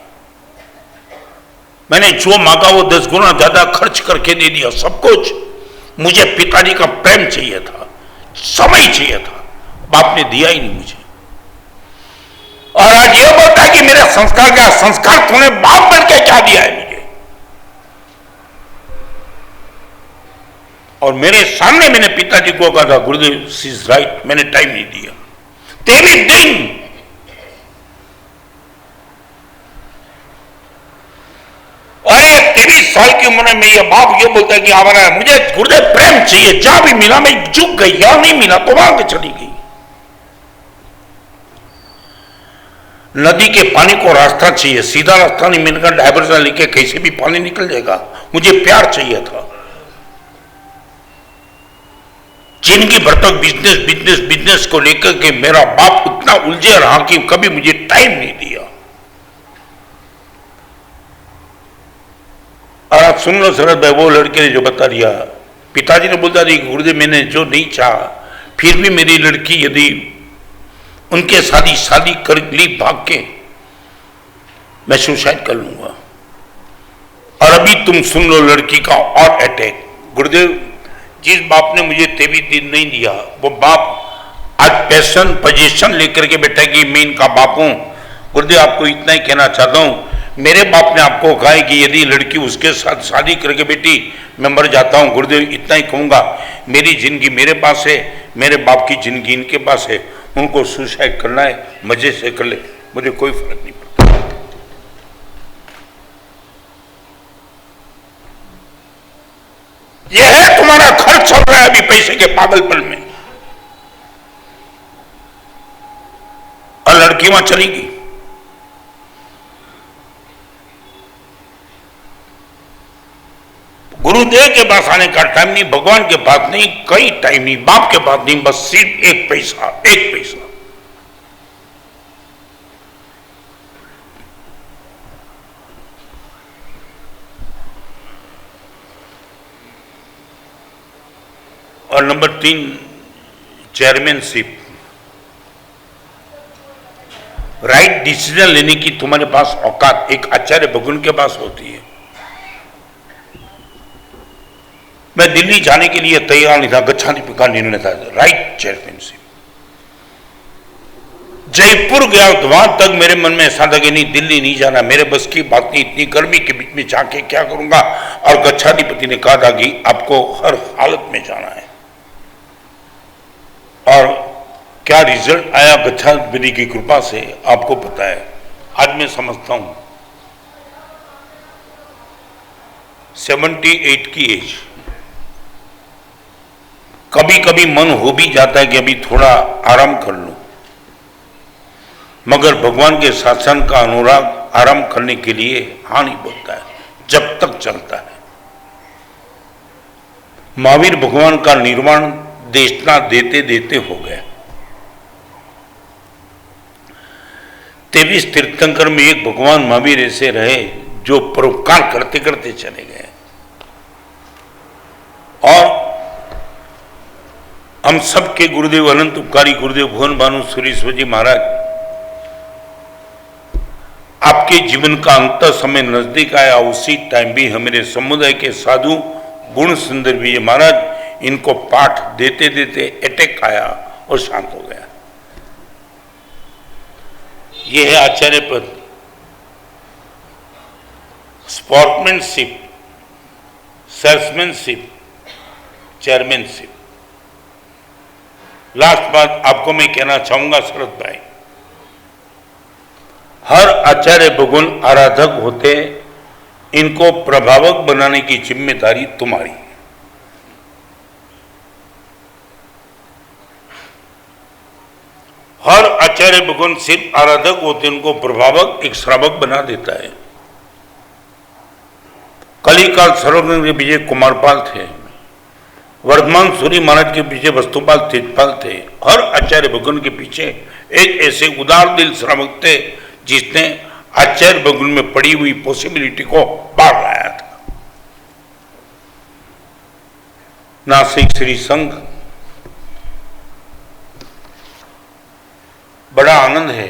S2: मैंने जो मांगा वो 10 गुना ज्यादा खर्च करके दे दिया सब कुछ। मुझे पिताजी का प्रेम चाहिए था, समय चाहिए था, बाप ने दिया ही नहीं मुझे। और आज ये बोलता है कि मेरे संस्कार क्या? संस्कार तूने बाप बन के क्या दिया है मुझे? और मेरे सामने मैंने पिताजी को कहा था गुरुदेव शी इज राइट, मैंने टाइम नहीं दिया। 23 दिन और 23 साल की उम्र में ये बाप ये बोलता है कि हमारा मुझे गुरुदेव प्रेम चाहिए, जहां भी मिला मैं झुक गई, यहां नहीं मिला तो वहां के चली गई। नदी के पानी को रास्ता चाहिए, सीधा रास्ता नहीं मिलकर डाइवर्जन लेके कैसे भी पानी निकल जाएगा। मुझे प्यार चाहिए था। जिंदगी भर तक बिजनेस बिजनेस बिजनेस को लेकर के मेरा बाप उतना उलझे रहा कि कभी मुझे टाइम नहीं दिया। और आप सुन लो शरद भाई, वो लड़के ने जो बता दिया, पिताजी ने बोलता रही गुरुदेव मैंने जो नहीं चाहा फिर भी मेरी लड़की यदि उनके शादी कर ली भाग के, मैं सुसाइड कर लूंगा। और अभी तुम सुन लो लड़की का और अटैक। गुरुदेव जिस बाप ने मुझे 23 दिन नहीं दिया वो बाप आज पैशन पोजीशन लेकर के बैठा कि मैं इनका बाप हूं। गुरुदेव आपको इतना ही कहना चाहता हूं, मेरे बाप ने आपको कहा है कि यदि लड़की उसके साथ शादी करके बेटी मैं मर जाता हूं। गुरुदेव इतना ही कहूंगा, मेरी जिंदगी मेरे पास है, मेरे बाप की जिंदगी इनके पास है। उनको सुसाइड करना है मजे से कर ले, मुझे कोई फर्क नहीं पड़ता। यह है तुम्हारा खर्च चल रहा है अभी पैसे के पागलपन में, और लड़की वहां चलेगी। गुरुदेव के पास आने का टाइम नहीं, भगवान के पास नहीं, कई टाइम नहीं, बाप के पास नहीं, बस सिर्फ एक पैसा, एक पैसा। और नंबर 3 चेयरमैनशिप। राइट डिसीजन लेने की तुम्हारे पास औकात एक आचार्य भगवान के पास होती है। मैं दिल्ली जाने के लिए तैयार नहीं था, गच्छाधिपति का निर्णय था, राइट चेयरमैनशिप। जयपुर गया तो वहां तक मेरे मन में ऐसा था कि नहीं दिल्ली नहीं जाना, मेरे बस की बात नहीं, इतनी गर्मी के बीच में जाके क्या करूंगा। और गच्छाधिपति ने कहा था कि आपको हर हालत में जाना है। और क्या रिजल्ट आया गच्छाधिपति की कृपा से आपको पता है। आज मैं समझता हूं 78 की एज, कभी कभी मन हो भी जाता है कि अभी थोड़ा आराम कर लो, मगर भगवान के शासन का अनुराग आराम करने के लिए हाँ नहीं बोलता है जब तक चलता है। महावीर भगवान का निर्वाण देशना देते देते हो गया। 23 तीर्थंकर में एक भगवान महावीर ऐसे रहे जो परोपकार करते करते चले गए। और हम सबके गुरुदेव अनंत उपकारी गुरुदेव भुवन भानु सुरेश्वर जी महाराज, आपके जीवन का अंत समय नजदीक आया, उसी टाइम भी हमारे समुदाय के साधु गुण सुंदर विजय महाराज, इनको पाठ देते देते अटैक आया और शांत हो गया। यह है आचार्य पद। Sportsmanship, salesmanship, chairmanship. लास्ट बात आपको मैं कहना चाहूंगा शरद भाई, हर आचार्य भगवान आराधक होते, इनको प्रभावक बनाने की जिम्मेदारी तुम्हारी। हर आचार्य भगवान सिर्फ आराधक होते, उनको प्रभावक एक श्रावक बना देता है। कलिकाल सर्वज्ञ के पीछे कुमारपाल थे, वर्धमान सूरी महाराज के पीछे वस्तुपाल तेजपाल थे। हर आचार्य भगवान के पीछे एक ऐसे उदार दिल श्रावक थे जिसने आचार्य भगवान में पड़ी हुई पॉसिबिलिटी को बाहर लाया था। नासिक श्री संघ बड़ा आनंद है,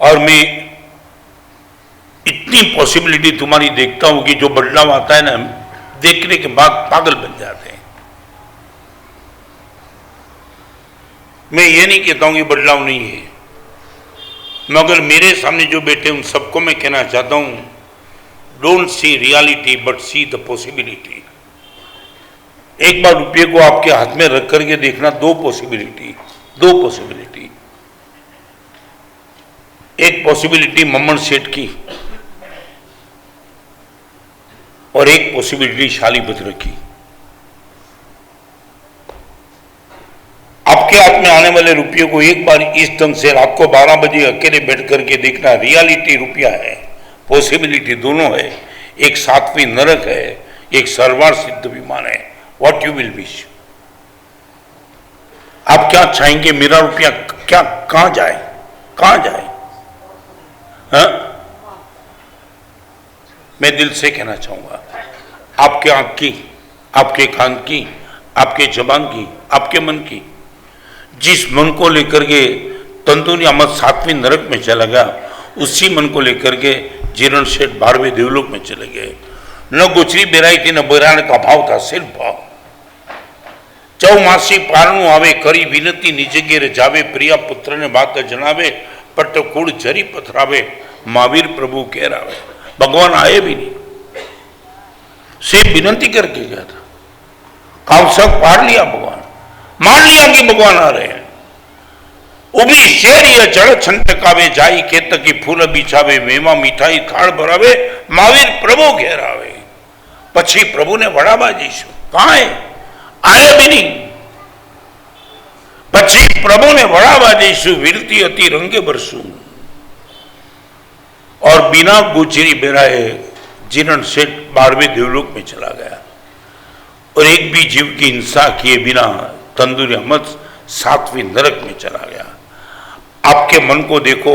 S2: और मैं इतनी पॉसिबिलिटी तुम्हारी देखता हूं कि जो बदलाव आता है ना, देखने के बाद पागल बन जाते हैं। मैं ये नहीं कहता हूं कि बदलाव नहीं है, मगर मेरे सामने जो बैठे उन सबको मैं कहना चाहता हूं, don't see reality but see the possibility. एक बार रुपये को आपके हाथ में रख करके देखना, दो पॉसिबिलिटी। एक पॉसिबिलिटी मम्मन सेठ की और एक पॉसिबिलिटी शालीभद्र की। आपके हाथ में आने वाले रुपये को एक बार इस ढंग से रात को 12 बजे अकेले बैठ करके देखना, रियलिटी रुपया है, पॉसिबिलिटी दोनों है। एक सातवीं नरक है, एक सर्वार सिद्ध विमान है। What you will wish? आप क्या चाहेंगे? मेरा रुपया क्या कहां जाए? हाँ? मैं दिल से कहना चाहूंगा, आपके आंख की, आपके कान की, आपके जबान की, आपके मन की, जिस मन को लेकर के तंदूरी अहमद 7वीं नरक में चला गया, उसी मन को लेकर के जीरण शेठ 12वें देवलोक में चले गए। न गुचरी बेराई थी, न बेराने का भाव था, सिर्फ भाव। चौमासी पारणु आवे, करी विनती निज घेर जावे, प्रिया पुत्र ने बात जनावे, पट्टकूड़ जरी पथरावे, महावीर प्रभु कह रावे। भगवान आए भी नहीं, सिर्फ विनती करके गया था। कावसक पार लिया भगवान, मान लिया कि भगवान आ रहे हैं। उभी शेर जड़ छंटकावे, जाई खेत की फूल बिछावे, मेवा मिठाई थाड़ भरावे, महावीर प्रभु कह रावे। पछी प्रभु ने वड़ावा जीशु, कहां है? आए भी नहीं। पछी प्रभु ने वड़ावा जीशु, विरती अति रंगे बरसू। और बिना गुजरी बेराए जीरण सेठ 12वें देवलोक में चला गया, और एक भी जीव की हिंसा किए बिना तंदूरी अहमद 7वीं नरक में चला गया। आपके मन को देखो,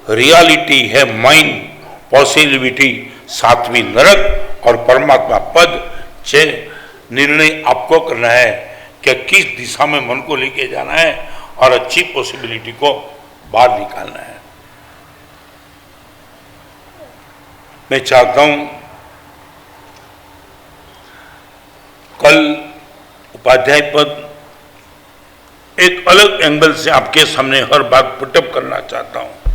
S2: रियलिटी है माइंड, पॉसिबिलिटी 7वीं नरक और परमात्मा पद। निर्णय आपको करना है कि किस दिशा में मन को लेके जाना है और अच्छी पॉसिबिलिटी को बाहर निकालना है। मैं चाहता हूं कल उपाध्याय पद एक अलग एंगल से आपके सामने हर बात पुटअप करना चाहता हूं।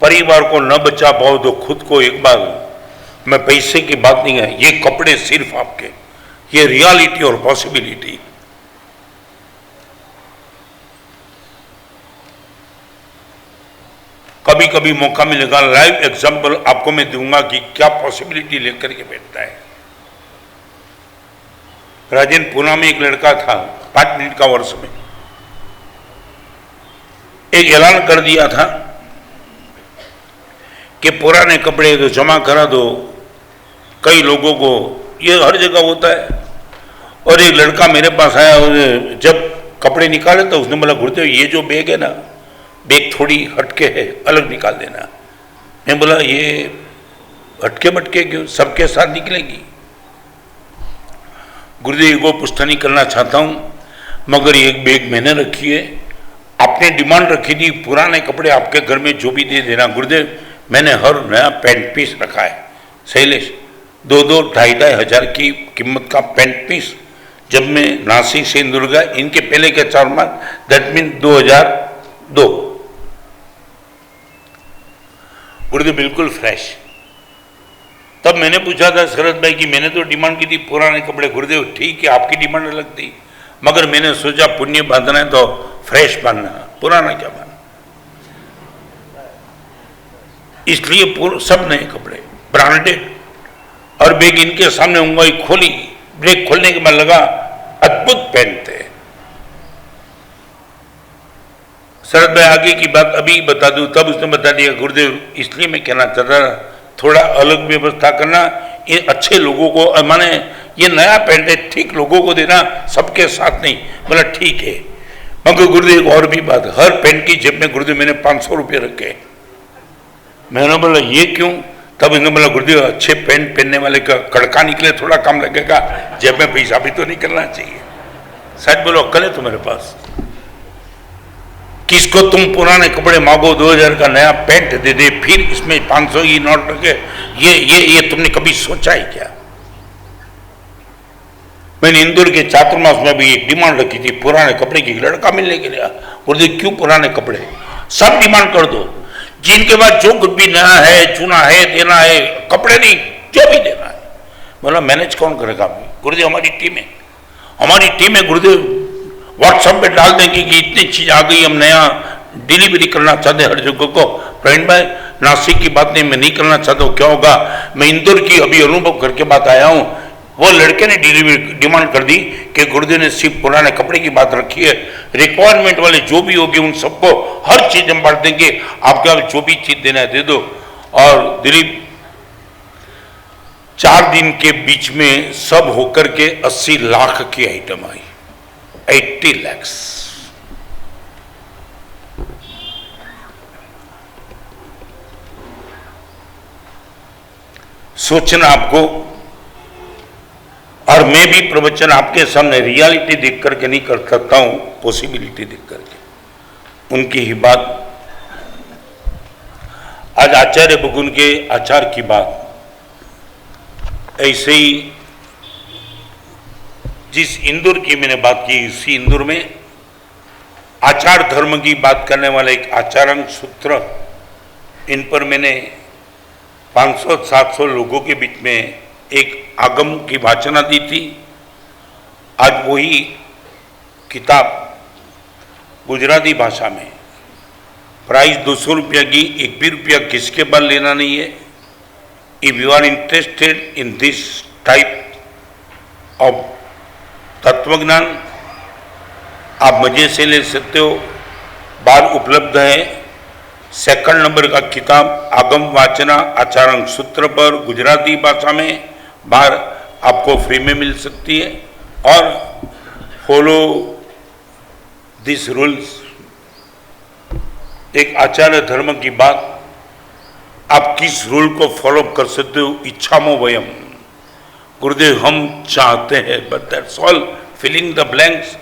S2: परिवार को न बचा पाओ तो खुद को एक बार, मैं पैसे की बात नहीं है, ये कपड़े सिर्फ आपके, ये रियलिटी और पॉसिबिलिटी। कभी कभी मौका मिलेगा, लाइव एग्जांपल आपको मैं दूंगा कि क्या पॉसिबिलिटी लेकर के बैठता है। राजेंद्र पूना में एक लड़का था, 5 मिनट का वर्ष में एक ऐलान कर दिया था कि पुराने कपड़े तो जमा करा दो कई लोगों को, ये हर जगह होता है। और एक लड़का मेरे पास आया, जब कपड़े निकाले तो उसने बोला, गुरुदेव ये जो बैग है ना, बैग थोड़ी हटके है, अलग निकाल देना। मैं बोला ये हटके मटके क्यों, सबके साथ निकलेगी। गुरुदेव को पुष्ट नहीं करना चाहता हूं, मगर एक बैग मैंने रखी है, आपने डिमांड रखी थी पुराने कपड़े आपके घर में जो भी दे देना। गुरुदेव मैंने हर नया पैंट पीस रखा है, शैलेश 2-2, 2,500 हजार की कीमत का पैंट पीस। जब मैं नासिक से इंदौर गया, इनके पहले के 4 माह, दैट मीन 2002। गुरुदेव बिल्कुल फ्रेश। तब मैंने पूछा था शरद भाई की, मैंने तो डिमांड की थी पुराने कपड़े। गुरुदेव ठीक है, आपकी डिमांड अलग थी, मगर मैंने सोचा पुण्य बांधना है तो फ्रेश बांधना, पुराना क्या बांधना, इसलिए सब नए कपड़े ब्रांडेड। और बैग इनके सामने उंगली खोली, ब्रेक खोलने के बाद लगा अद्भुत पैंट थे। शरद भाई आगे की बात अभी बता दूं, तब उसने बता दिया गुरुदेव इसलिए मैं कहना चाहता था थोड़ा अलग व्यवस्था करना, ये अच्छे लोगों को, माने ये नया पैंट है, ठीक लोगों को देना, सबके साथ नहीं। बोला ठीक है, मगर गुरुदेव और भी बात, हर पेंट की जेब में गुरुदेव मैंने 500 रुपये रखे। मैंने बोला ये क्यों? तब इन्होंने बोला गुरुदेव अच्छे पेंट पहनने वाले का कड़का निकले थोड़ा कम लगेगा, जेब में पैसा भी तो निकलना चाहिए। सच बोलो अक्ल है तुम्हारे पास? किसको तुम पुराने कपड़े मांगो, 2000 का नया पेंट दे दे, फिर इसमें 500 की नोट रखे, ये तुमने कभी सोचा है क्या? मैंने इंदौर के चातुर्मास में भी एक डिमांड रखी थी पुराने कपड़े की, लड़का मिलने के लिए। बोलते क्यों पुराने कपड़े, सब डिमांड कर दो, जिनके पास जो कुछ भी नया है, चुना है, देना है, कपड़े नहीं जो भी देना है। बोला मैनेज कौन करेगा? गुरुदेव हमारी टीम है गुरुदेव, व्हाट्सएप पे डाल देंगे कि इतनी चीज आ गई, हम नया डिलीवरी करना चाहते हैं हर जगह को। प्रवीण भाई नासिक की बात नहीं, मैं नहीं करना चाहता हूँ, क्या होगा? मैं इंदौर की अभी अनुभव करके बात आया हूँ, वो लड़के ने डिमांड कर दी कि गुरुदेव ने सिर्फ पुराने कपड़े की बात रखी है, रिक्वायरमेंट वाले जो भी होगी उन सबको हर चीज हम बांट देंगे, आपके आप जो भी चीज देना है दे दो। और दिलीप 4 दिन के बीच में सब होकर के 80 लाख की आइटम आई, 80 लाख। सोचना आपको, और मैं भी प्रवचन आपके सामने रियलिटी देख करके नहीं कर सकता हूं, पॉसिबिलिटी देख करके। उनकी ही बात, आज आचार्य बगुन के आचार की बात, ऐसे ही जिस इंदौर की मैंने बात की, उसी इंदौर में आचार धर्म की बात करने वाला एक आचारण सूत्र, इन पर मैंने 500-700 लोगों के बीच में एक आगम की वाचना दी थी। आज वही किताब गुजराती भाषा में, प्राइस 200 रुपया की, 1 भी रुपया किसके पास लेना नहीं है। If you are interested in this type of तत्वज्ञान, आप मजे से ले सकते हो, बाहर उपलब्ध है। सेकंड नंबर का किताब आगम वाचना आचारण सूत्र पर गुजराती भाषा में बाहर आपको फ्री में मिल सकती है। और फॉलो दिस रूल्स, एक आचार्य धर्म की बात, आप किस रूल को फॉलो कर सकते हो? इच्छामो वयम, गुरुदेव हम चाहते हैं, but that's all, filling the blanks,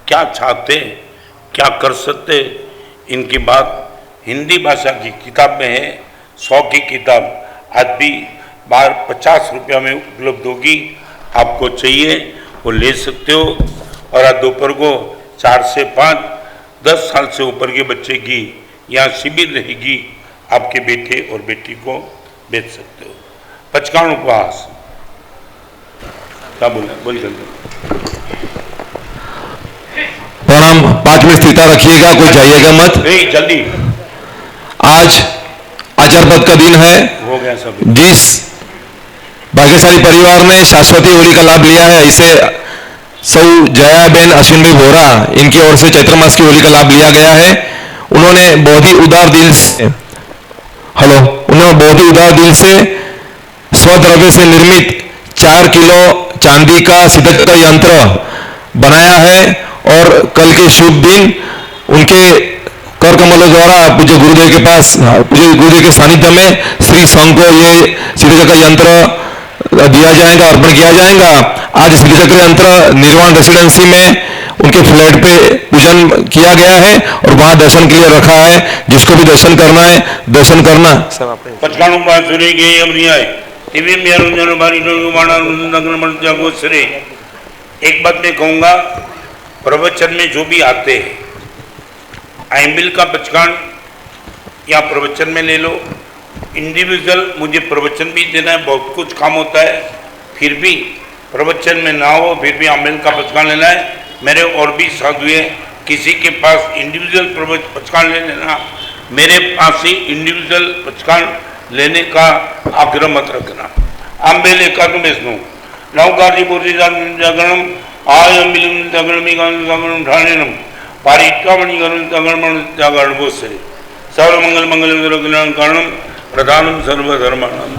S2: क्या चाहते हैं, क्या कर सकते, इनकी बात हिंदी भाषा की किताब में है। 100 की किताब आज भी बाहर 50 रुपया में उपलब्ध होगी, आपको चाहिए वो ले सकते हो। और आज दोपहर को 4 से 5 10 साल से ऊपर के बच्चे की यहाँ शिविर रहेगी, आपके बेटे और बेटी को बेच सकते हो। पचकान उपवास क्या बोल जल्दी।
S1: प्रणाम, 5 मिनट स्थिरता रखिएगा, कोई जाइएगा मत।
S2: नहीं जल्दी,
S1: आज आचार पद का दिन है।
S2: हो गया सब।
S1: जिस भाग्यशाली परिवार ने शाश्वती होली का लाभ लिया है, इसे सौ जयाबेन अश्विन भाई बोरा, इनकी ओर से चैत्र मास की होली का लाभ लिया गया है। उन्होंने बहुत ही उदार दिल से स्वद्रव्य से निर्मित 4 किलो चांदी का सिद्धता यंत्र बनाया है। और कल के शुभ दिन उनके कर कमलों द्वारा पूज्य गुरुदेव के पास, पूज्य गुरुदेव के सानिध्य में श्री संघ को ये सिद्धचक्र यंत्र दिया जाएगा, अर्पण किया जाएगा। आज सिद्धचक्र यंत्र निर्वाण रेसिडेंसी में उनके फ्लैट पे पूजन किया गया है और वहां दर्शन के लिए रखा है। जिसको भी दर्शन करना है दर्शन करना।
S2: एक बात मैं कहूँगा, प्रवचन में जो भी आते हैं, आइमिल का बचकान या प्रवचन में ले लो, इंडिविजुअल मुझे प्रवचन भी देना है, बहुत कुछ काम होता है, फिर भी प्रवचन में ना हो, फिर भी आमिल का बचकान लेना है, मेरे और भी साधु हैं, किसी के पास इंडिविजुअल पचकान ले लेना, मेरे पास ही इंडिविजुअल पचकान लेने का आग्रह मत रखना। आंबेल एकादमेस्नु नवकार्य पूर्ति जागरणम आयम बिलुम जागरणमी जागरण ठाणेनम पारित्वामणि गरुण जागरण जागरण बोसे सर्व मंगल मंगल कल्याण कारणम प्रधानम सर्वधर्माणाम।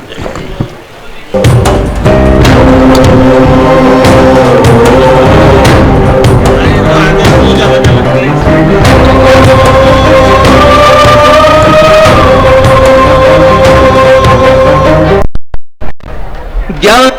S3: ज्ञान